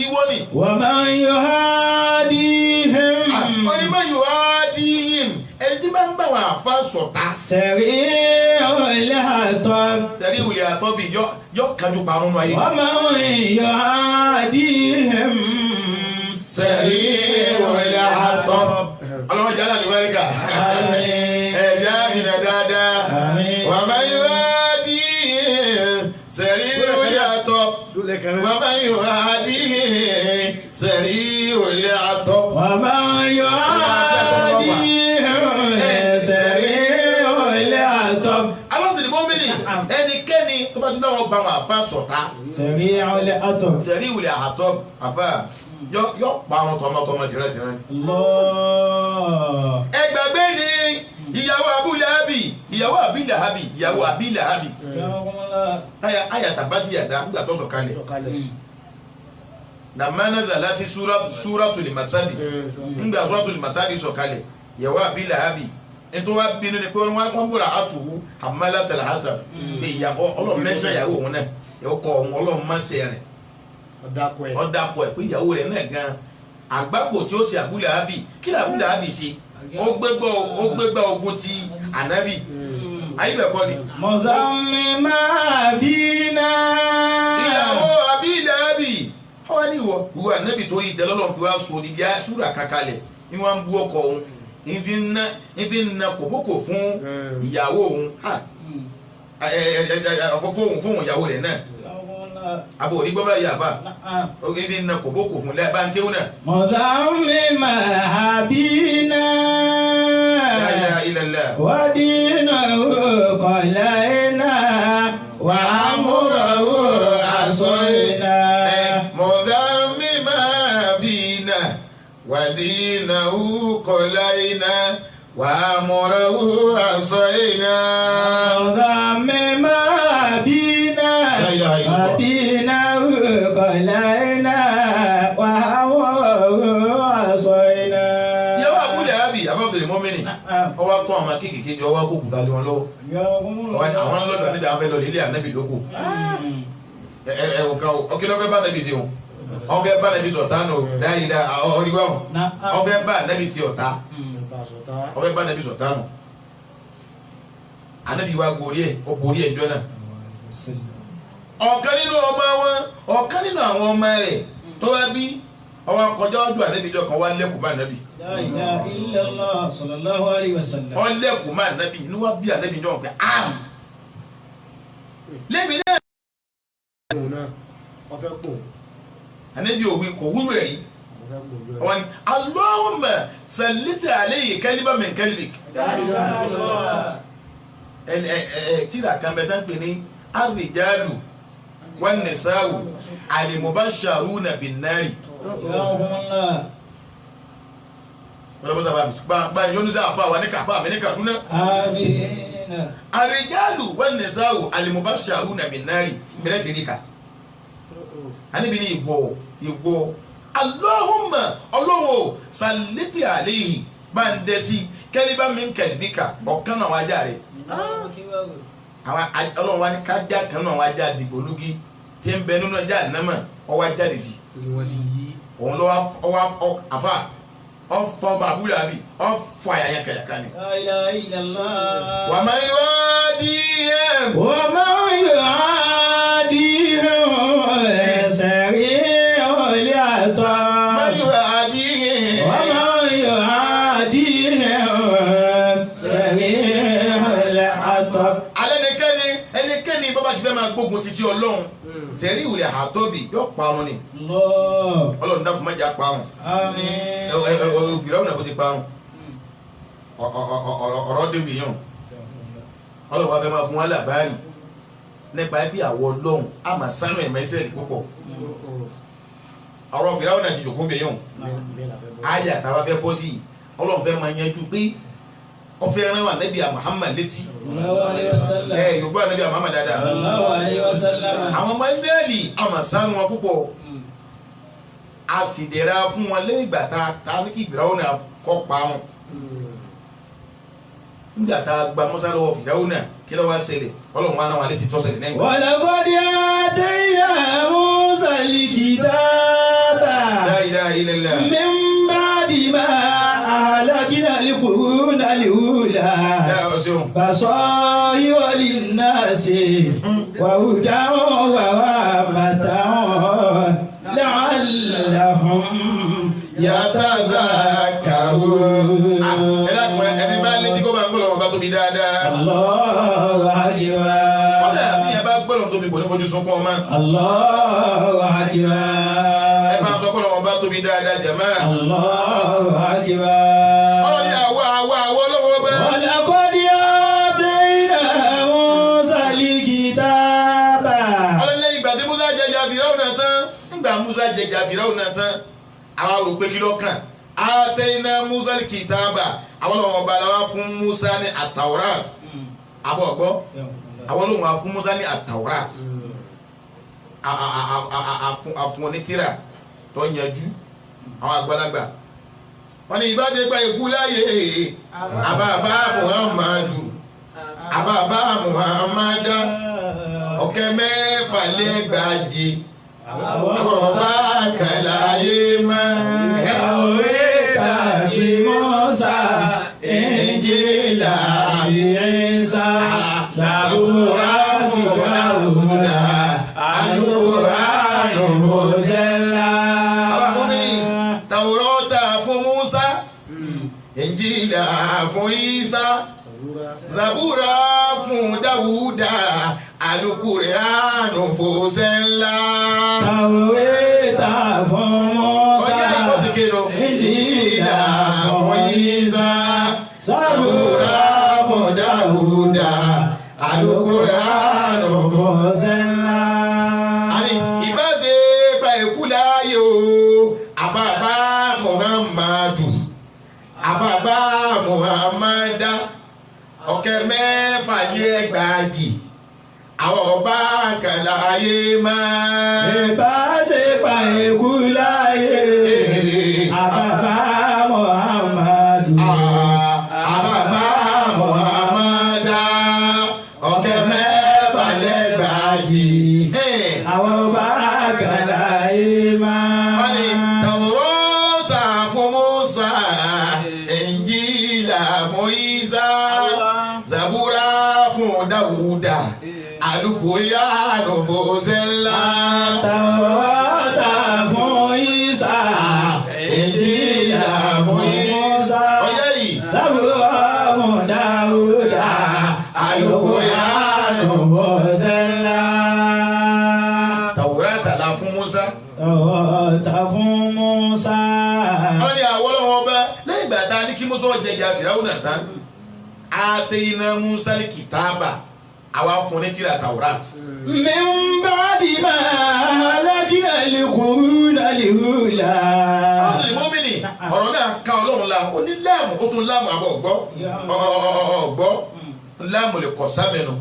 ìwọ ni. ومن يهاديهم ó ní báyìí wá dí him ẹni tí bá ń bá wọn àfà sọ̀tá سريع الحطب. sẹ́rí ìwòlẹ̀ àtọ́bí yọ kájú parun nù ayé. ومن يهاديهم سريع الحطب ọlọ́wọ́ jẹ́ aláàlú mẹ́ríkà ẹ̀jẹ̀ àmìnà dáadáa wà máa yọ àdí سريع الحطب wà máa yọ àdí سريع الحطب. ومن يهاديهم سريع الحطب. aláàbò mọ́mìnì ẹnikẹ́ni tó bá tún náà wọ́n gba wọn àfa sọ̀tá سريع الحطب. سريع الحطب àfa yọ pa àwọn tọmọtọmọ tìrẹtìrẹ. الله. ẹgbàgbé ni ìyàwó abúlàhábì ìyàwó àbílàhábì aya tabati yàda nígbà tó sọ̀kalẹ̀ nàmánàzà láti súratul masadi nígbà súratul masadi sọ̀kalẹ̀ ìyàwó àbílàhábì nítorí wá bínú ni pé wọ́n búra àtùwú àmàlàtàlà àtà pé ìyàwó ọlọ́run mẹ́sàn ìyàwó òun náà ẹ̀kọ́ òun ọlọ́run mọ́sẹ̀ rẹ̀ ọ̀dàpọ̀ ẹ̀ pé ìyàwó rẹ̀ náà gan àgbákò tí ó ṣe àbúlàhábì kí àbúlàhábì ṣe ó gbégbá ogun ti ànábì ayíbẹ̀kọ́ ni. مزمما بنا. ìyàwó àbílàhábì ọwọ́ ní ìwọ ànábì torí ìtẹ́lọ́lọ́ fi wá so níbi súrà kakalẹ̀ ní wọ́n ń bú ọkọ̀ òun ìfi ń na kòbókò fún ìyàwó òun fóun ìyàwó rẹ̀ náà abo òní gbọ́ báyìí àfa ìfi ń na kòbókò fún lẹ́ẹ̀ bá ń kéwù náà. مزمما بنا. La ilaha illallah. ودينه قلينا وأمره عصينا. مذمما بنا ودينه قلينا وأمره عصينا. مذمما بنا ودينه قلينا وأمره عصينا. yàwó àbúlàhábì abáfẹ́lẹ̀ mọ́mìnì ọwọ́ kọ́ àwọn kéékèèké jọ ọwọ́ kó kùtà lé wọn lọ́wọ́ àwọn lọ́dọ̀ níbi àwọn fẹ́ lọ ilé ànábì lóko ẹ̀wọ̀n kan ọkẹ́ lọ́fẹ́ bá ànábì sí wọn ọfẹ́ bá ànábì sọ̀tá nù dáìlá ọ̀ríwá wọn ọfẹ́ bá ànábì sí ọ̀tá ọfẹ́ bá ànábì sọ̀tá nù ànábì wa gorí ẹ̀ ó borí ẹ̀ jọ náà ọ̀kan nínú ọmọ wọn ọ̀kan nínú àwọn ọmọ rẹ̀ tó wá bí ọwọ́ kọjá ọjọ́ ànábì jọ kan wá lẹ́kùn bá ànábì. La ilaha illallah sallallahu alayhi wa sallam. ọlẹ́kùn máa ànábì inú wa bí ànábì jọ pé lẹ́bi náà. ànábì òwe kò wúlò ẹ̀rí wọ́n ní Allahumma sallita alayhi kaliban min kalbik. tíra kan bẹ tán pè ní الرجال والنساء المبشرون بالنار ọlọ́pàá sábà bá yọnu sí àfa wa ní kàfá mi ní Kaduna. àrèjálù wọn ní sáwò al-mubashsharuna bin-nari bẹ̀rẹ̀ ti rí ka. àníbi ní ìgbọ́ Allahumma ọlọ́wọ́ sàlẹ́tì àléyìn bá ń dẹ́sí kẹ́líbà min kalbika ọ̀kan náà wájà rẹ̀. àwọn ọlọ́wọ́ wa ní kájà kan náà wájà dìgbòlugi tí ń bẹ nínú ọjà nàmà ọwọ́ jáde sí. òun lọ́wọ́ àfa. ọfọ babula bi ọfọ ayaya kayaka ni. La ilaha illallah. wa man yuadihim. wa man yuadihim sari'ul iqab. man yuadihim. wa man yuadihim sari'ul iqab. ẹnikẹ́ni bàbá ti fẹ́ máa gbógun ti sí Ọlọ́run sẹ́rí ìwúlẹ̀ àtọ́bì yóò pa wọn ni. Ọlọ́run dákun má jà pa wọn. Àmín. Fìràwọ̀n náà bó ti pa wọn. ọ̀rọ̀ débi yàn. Ọlọ́run wa fẹ́ máa fún wa làbárì nípa ẹbí àwọ̀ Ọlọ́run a máa sánú ẹ̀mọ́ Ísírẹ́lì púpọ̀. ọ̀rọ̀ Fìràwọ̀n náà ti jòkó bẹ̀ yàn. ayé àtàwọn afẹ́ bọ́ sí i Ọlọ́run fẹ́ máa yanjú pé wọ́n fẹ́ rán wa Nábì Muhammad létí. Yorùbá Nábì Muhammad dáadáa. àwọn ọmọ Ísírẹ́lì a máa sánú wọn púpọ̀. a sì dẹ̀ra fún wọn lẹ́yìn ìgbà tá a ní kí Fìràwọ̀n náà kọ́ pa wọn. nígbà tá a gba Mùsá lọ́wọ́ Fìràwọ̀n náà kí ló wá ṣẹlẹ̀ Ọlọ́run wa náà wà létí tọ́sẹ̀lẹ̀ lẹ́yìn. wa laqad atayna Musa al-kitaba. La ilaha illallah. min ba'di ma ahlakna al-quruna al-ula. basaira lin-nasi wa hudan wa rahmatan la'allahum yatadhakkarun. ẹni bá létí kó bá ń gbọ́dọ̀ wọn bá tóbi dáadáa. Allahu akbar. wọ́n dà bí ẹ bá gbọ́dọ̀ tóbi kò ní fojú sunkún ọmọ. Allahu akbar. ẹ máa sọ gbọ́dọ̀ wọn bá tóbi dáadáa jàmáà. Allahu akbar. ọlọ́ni àwọ̀ lọ́wọ́ bá. wa laqad atayna Musa al-kitaba. ọlọ́ni ìgbà tí Musa jẹjà Fìràwọ̀n náà tán nígbà Musa jẹjà Fìràwọ̀n náà tán àwọn rò pé kí ló kàn atayna Musa al-kitaba àwọn ọmọ ọba làwọn fún Musa ní at-Tawrat àbọ̀ gbọ́ àwọn olóhùn wa fún Musa ní at-Tawrat àfún onítìrà tó yanjú àwọn àgbàlagbà wọn ni ìbájẹ́ gba ikú láyé àbàbà Muhammadu ọ̀kẹ́ mẹ́fà lẹ́gbàájì àwọn ọba kàláyé máa Ìyàwó tàbí Mùsá, Ìnjílà Ìsá, Sàbúrà Dáúdà, Al-Qur'anu Mùsẹ́lá. àwọn akọ́bìnrin Tàwùrọ́tà fún Musa Ìnjílà fún Isa Zabura fún Dáúdà Al-Qur'anu Mùsẹ́lá. Tàwùrẹ́tà fún Mùsá, Ìnjílà fún Isa Zabura fún Dáúdà Al-Qur'anu Mùsẹ́lá. Ani ìbáṣe pa èkú láàyè o àbàbà Muhammadu àbàbà Muhammada ọ̀kẹ́ mẹ́fà lé ẹgbàájì àwọn ọba kàláyé máa. Ìbáṣepọ̀ ikú láyé àbàbà Muhammadu. àbàbà Muhammada ọ̀kẹ́ mẹ́fà lẹ́gbàájì. Àwọn ọba kàláyé máa. wọ́n ní Tàwùrọ́tà fún Musa Ìnjílà fún Isa Zabura fún Dáúdà Al-Qur'anu Mùsẹ́lá. Tàwọ́tà fún Isa, Ìnjílà fún Isa. ọyẹ́ yìí. Zabura fún Dáúdà, Al-Qur'anu Mùsẹ́lá. Tàwùrátà la fún Musa. Tàwọ́tà fún Musa. wọ́n ní àwọn ọlọ́wọ́ ọba lẹ́yìn ìgbà tá a ní kí Musa jẹjà Fìràwọ̀n náà tán. Atayna Musa al-kitaba àwa fún ní tírà Taurat. من بعد ما أهلكنا القرون الأولى. ọ̀sẹ̀ ni mọ́mìnì ọ̀rọ̀ náà ká ọlọ́run la ó ní láàmù ó tún láàmù àbọ̀ ọ̀gbọ́ ọ̀gbọ́ láàmù lè kọ̀ sámẹ́nu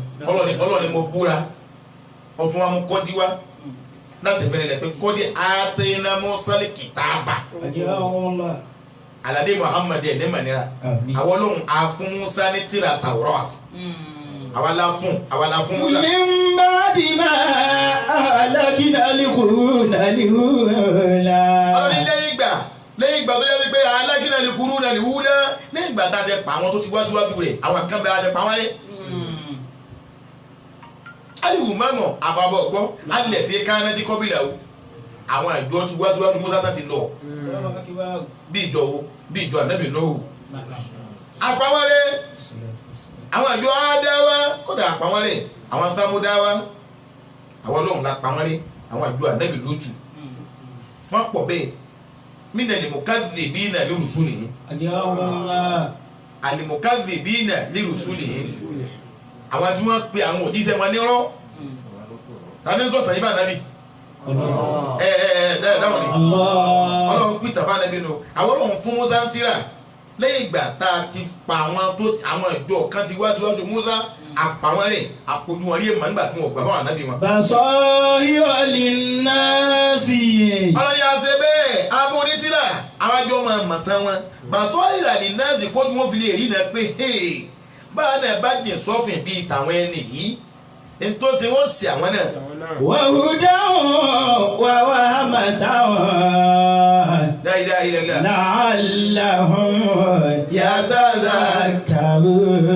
ọlọ́ni mo búra ọtún wa mú kọ́dí wá láti fẹ́rẹ̀ lẹ́ pé kọ́dí àtẹ̀yìnà mọ́sálì kìtàbà aládé Muhammad ẹ̀ ní mẹ́nira àwọn ọlọ́run àfún Musa ní tírà Taurat àwa la fún Musa. من بعد ما أهلكنا القرون الأولى. ọlọ́ni lẹ́yìn ìgbà tó yẹ pé alágínà lè kúrú náà lè wúlẹ̀ lẹ́yìn ìgbà tá a ti pa àwọn tó ti wá síwájú rẹ̀ àwọn kan bẹ́ẹ̀ a ti pa wọ́n lé. aliwu mọ́nà àbábọ̀ gbọ́ alẹ̀ tí ká náà ti kọ́ bílẹ̀ o àwọn àjọ ti wá síwájú Musa tá ti lọ bí ìjọ ànábì Nóhù àpawọ́lé àwọn àjọ Ádáwà kódà àpawọ́lé àwọn Sámúdáwà àwọn Ọlọ́run la pawọ́lé àwọn àjọ ànábì Lótù wọ́n pọ̀ bẹ́ẹ̀ mina limukadhibina lirusulihi alimukadhibina lirusulihi àwọn tí wọ́n pe àwọn òjíṣẹ́ wọn nírọ́ tani sọ tàyíbà nàbí dáwọn ni Ọlọ́run pín tàbá nàbí nù àwọn Ọlọ́run fún Musa ń tírà lẹ́yìn ìgbà tá a ti pa àwọn ìjọ kan ti wá síwájú Musa àpàwọn rẹ̀ àfojú wọn rí èèmọ̀ nígbà tí wọ́n gbà fáwọn ànábì wọn. Basaira linnasi. ọlọ́ni àṣẹ bẹ́ẹ̀ amúnitìrà àwọn àjọ máa mọ̀ tán wọn Basaira linnasi kójú wọn fi lè rí náà pé báwa náà bá jìn sọ́fìn bíi tàwọn ẹni yìí ntọ́sí wọ́n sì àwọn náà. wa hudan wa rahmatan. La ilaha illallah. la'allahum yatadhakkarun.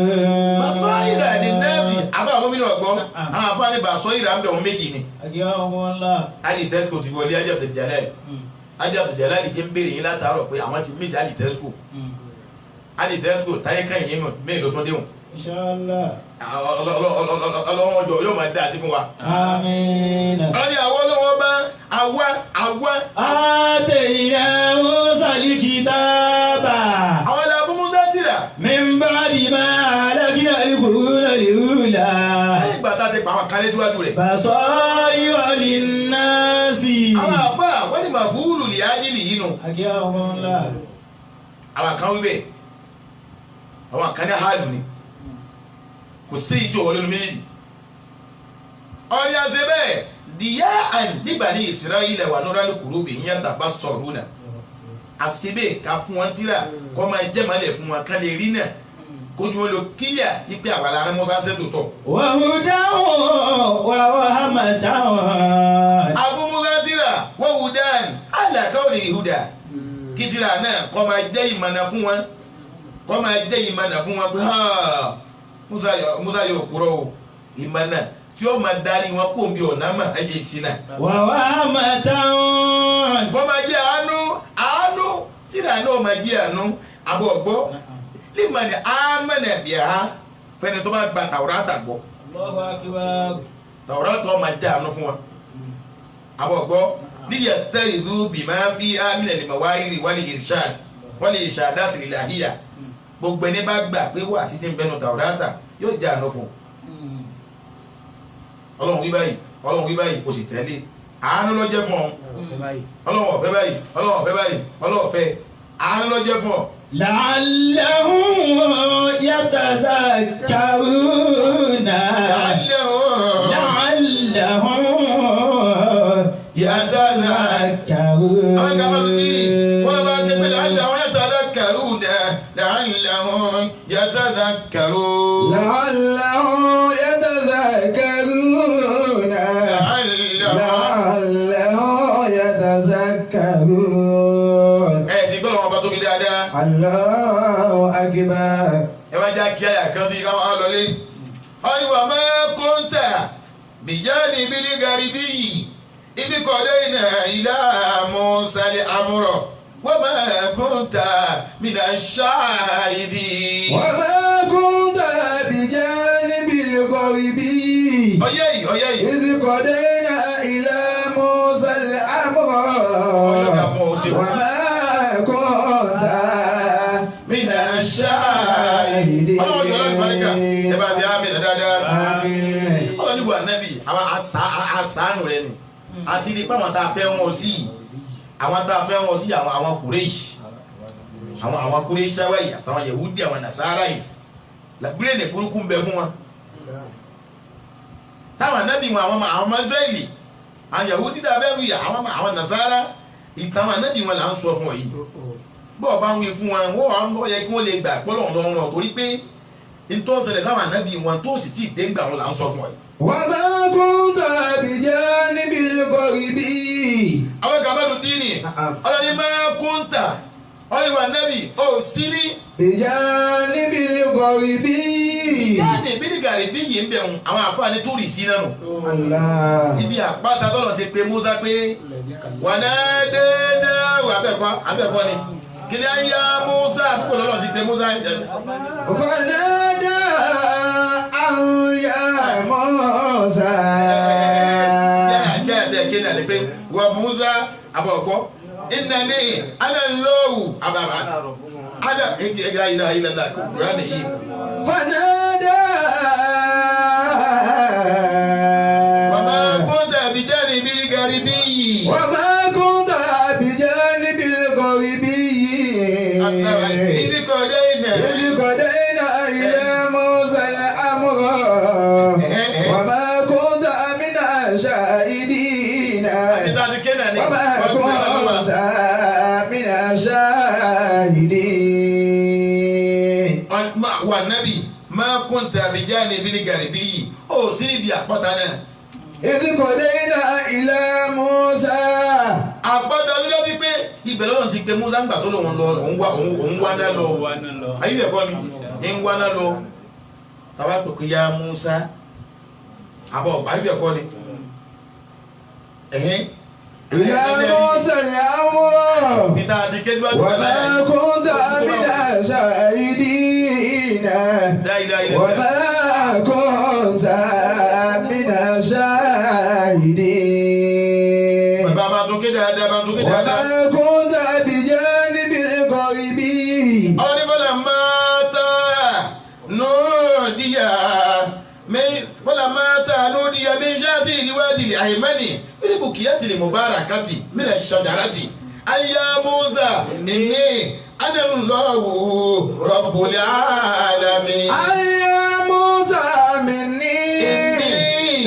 Basaira linnasi àbá àwọn mímú ọgbọ́n àwọn àbá ní Basaira ń bẹ̀ wọn méjì ni. Ali Tesco ti wọlé Ajá Abdul Jalal Ajá Abdul Jalal ti ń béèrè yín látàárọ̀ pé àwọn ti mísì Ali Tesco Ali Tesco táyé káyìn yín mẹ́rin ló tún déhùn. Inshallah. Ọlọ́wọ́ ọjọ́ yóò máa dá sí fún wa. Àmín. ọlọ́ni àwọn ọlọ́wọ́ bá àwa. Atayna Musa al-kitaba. àwọn ilẹ̀ fún Musa tírà. Min ba'di ma ahlakna al-quruna al-ula. lẹ́yìn ìgbà tá a ti pa àwọn kan lé síwájú rẹ̀. Basaira linnasi. àwọn àbá wọ́n ní màfúrù lè ájílì yìí nù. àwọn kan wí bẹ́ẹ̀ àwọn kan ní hàlù ni kò sí ìjọ wọlé ní méjì. ọ̀rẹ́ àṣẹ bẹ́ẹ̀ dìyà àn nígbà ní Isra'ila wà nọ́ra lókùrú bì yín yàtà bá sọ̀rọ̀ náà. àṣẹ bẹ́ẹ̀ ká fún wọn tíra kọ́ máa jẹ́ màlẹ̀ fún wọn kán lè rí náà kójú wọn lọ kíyà nípa àwọn ará Mùsá ṣe tó tọ̀. wa hudan wa rahmatan. àfún Mùsá tíra wa hudan ala qawli huda kí tíra náà kọ́ máa jẹ́ ìmọ̀nà fún wọn kọ́ máa jẹ́ ìmọ̀nà fún wọn pé Musa yóò kúrò o ìmọ̀nà tí ó máa darí wọn kó bí ọ̀nà mà ẹ̀jẹ̀ ìsinà. wa rahmatan. kọ́ máa jẹ́ àánú tíra náà máa jẹ́ àánú àbọ̀ gbọ́ limani amana biha fẹ́ni tó bá gba Taurata gbọ́. Allahu akbar. Taurata máa jẹ́ àánú fún wọn àbọ̀ gbọ́ liyattakhidhu bima fiha min al-mawa'idh wal-irshad wal-irshadat al-ilahiyya gbogbo ẹni bá gbà pé wà sí ti ń bẹnu Taurata yóò jẹ́ àánú fún un. Ọlọ́run wí báyìí kò sì tẹ̀lé àánú ló jẹ́ fún ọ. Ọlọ́run ọ̀fẹ́ báyìí Ọlọ́run ọ̀fẹ́ báyìí Ọlọ́run ọ̀fẹ́ àánú ló jẹ́ fún ọ. La'allahum yatadhakkaruna. La'allahum yatadhakkaruna. àwọn kan bá tún bí wọ́n bá dé pé la'allahum yatadhakkaruna la'allahum yatadhakkaruna. La'allahum yatadhakkaruna. La'allahum yatadhakkaruna. ti gbọ́dọ̀ wọn bá tóbi dáadáa. Allahu akbar. ẹ má já kí àyà kan sí káwọn lọlé. wọ́n ní wà má kóńtà bìjáde bílí garibi yìí ibi kọ̀dé iná ilá mọ́sálẹ̀ amúrọ̀ wọ́n má kóńtà mina ṣáàìdì. Wa ma kunta bijanibil gharibi. ọyẹ́ yìí. Idh qadayna ila Musa al-amra. ọyọ́ fún ọ sí Wa ma kunta minash shahidin. ọlọ́wọ́ yọ̀ọ́ lọ́dún báríkà ẹ bá ti á mi dáadáa. Àmín. àánú rẹ ni àti rí pé àwọn tá a fẹ́ wọn sí àwọn tá a fẹ́ wọn sí àwọn Quraysh àwọn Quraysh sáwáyì àtàwọn Yehudi àwọn Nasara yìí làbúrẹ́ ní burúkú ń bẹ fún wọn sáwọn anábì wọn àwọn ọmọ Israẹli àwọn Yehudi dàbẹ́ wí àwọn Nasara ìtàn anábì wọn là ń sọ fún ọ yìí bọ́ọ̀ bá ń wí fún wọn wọ́n yẹ kí wọ́n lè gbà pọ́lọ̀ lọ́rùn ọ̀ torí pé nítorí ṣẹlẹ̀ sáwọn anábì wọn tó sì tí ì dé gbà wọn là ń sọ fún ọ yìí. وما كنت بجانب الغرب. àwọn kàbádù dínì ọlọ́ni máa kúńtà ọlọ́ni anábì ó sí ní. بجانب الغرب. jáde bíríkàrí bí yìí ń bẹ̀ wọn àwọn àfáàní tó rì sí náà nù. الله. ibi àpáta tọ́lọ̀ ti pe Musa pé wà náà dé náà wà abẹ́ẹ̀kọ́ ni kí ni ayé Musa àsìkò lọ́lọ́ ti pe Musa. فنادى أن يا موسى. jẹ́ kí ni àlẹ́ pé wà Musa àbọ̀kọ́ ìnáni alẹ́lọ́wù àbàbà ada ìgbà ìlàlá kúránì yìí. فنادى وما كنت بجانب الغربي. وما كنت بجانب الغربي. إذ قضينا إلى موسى الأمر وما كنت من الشاهدين. وما كنت من الشاهدين. wà nábì máa kúntà bìjáni bílí gàríbí yìí ó sí níbi àpáta náà. إذ قضينا إلى موسى. àpáta ló dé pé ibẹ̀ lọ́rùn ti pe Musa ńgbà tó lòun lọ òun wá náà lọ ayé ẹ̀kọ́ ni ń wá náà lọ tàbá pè ya Musa àbọ̀ ayé ẹ̀kọ́ ni. يا موسى الأمر peter àti kejìlá وما كنت من الشاهدين. وما كنت من الشاهدين. bàbá tó kéde àdá وما كنت بجانب الغرب. ọ̀rọ̀ ní bọ́lá máa ta nùdíyà mi ṣáàtì ìwádìí àìmánì fílípù kìyàtì lè mubarakati min ash-shajarati ayya Musa inni ana Allahu rabbul alamin. ayya Musa minni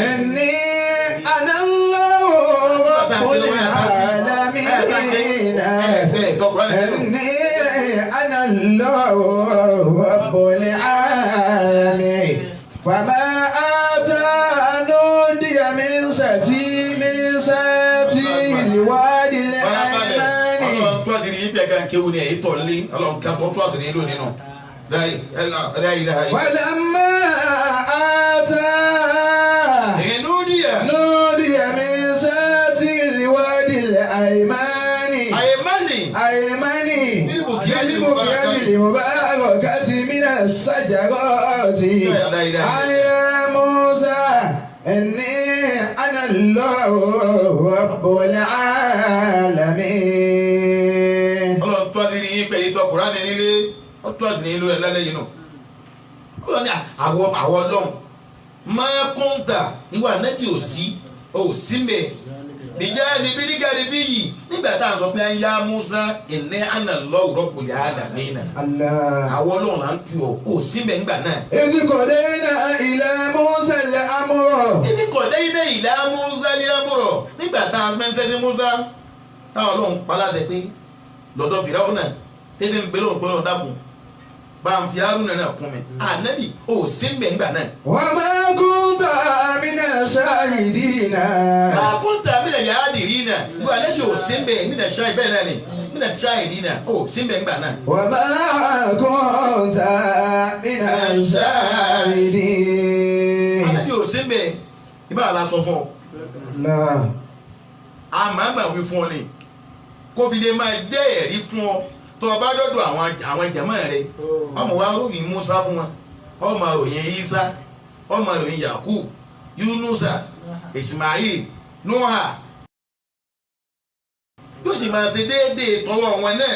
inni ana Allahu rabbul alamin. inni ana Allahu rabbul alamin. fama kéwù ni èyí tọ̀ lé ọlọ́run ká tó tó àṣírí lónìí nù láyé. Falamma ata nùdíyà min satil wadil aymani bil bukiyati mubarakati minas sajarati ayya Musa inni ana Allahu rabbul alamin. tó àti ní pé ìtọ́ Kùránì nílé ó tó àti ní ìlú ẹ̀ lálẹ́ yìí nù. ó lọ ní àwọ̀ ọlọ́run máa kọ́ńtà ìwà nẹ́bí ò sí mẹ́ ìjà níbi nígàrí bí yìí nígbà tá à ń sọ pé ayá Musa inni ana Allahu rabbul alamin. àwọ̀ ọlọ́run là ń pè ọ́ ò sí mẹ́ ńgbà náà. idh qadayna ila Musa al-amra. idh qadayna ila Musa al-amra nígbà tá a mẹ́sẹ̀ sí Musa táwọn ọlọ́run pa láṣẹ pé lọ́dọ̀ fìdáwọ́ náà tẹ́lẹ̀ ń bẹ lọ́wọ́ pẹ́lú ọ̀dàkùn bá ń fi Haruna náà kún mi ànábì ò sí mbẹ̀ ńgbà náà. wa ma kunta mina shahidina. ma kunta mina shahidina ìwà lẹ́sẹ̀ ò sí mbẹ̀ mina shahid bẹ́ẹ̀ náà ni mina shahidina ò sí mbẹ̀ ńgbà náà. wa ma kunta mina shahidina. ànábì ò sí mbẹ̀ ibà la sọ fún ọ. àmàmà wí fún ọ ni kó fi lè máa jẹ́ ẹ̀rí fún ọ tó o bá dọ́dọ̀ àwọn jàmá rẹ ọmọ wa ròyìn Musa fún wa ọmọ ròyìn Isa ọmọ ròyìn Yakub Yunusa Ismail Noah yóò sì máa ṣe déédéé tọwọ́ wọn náà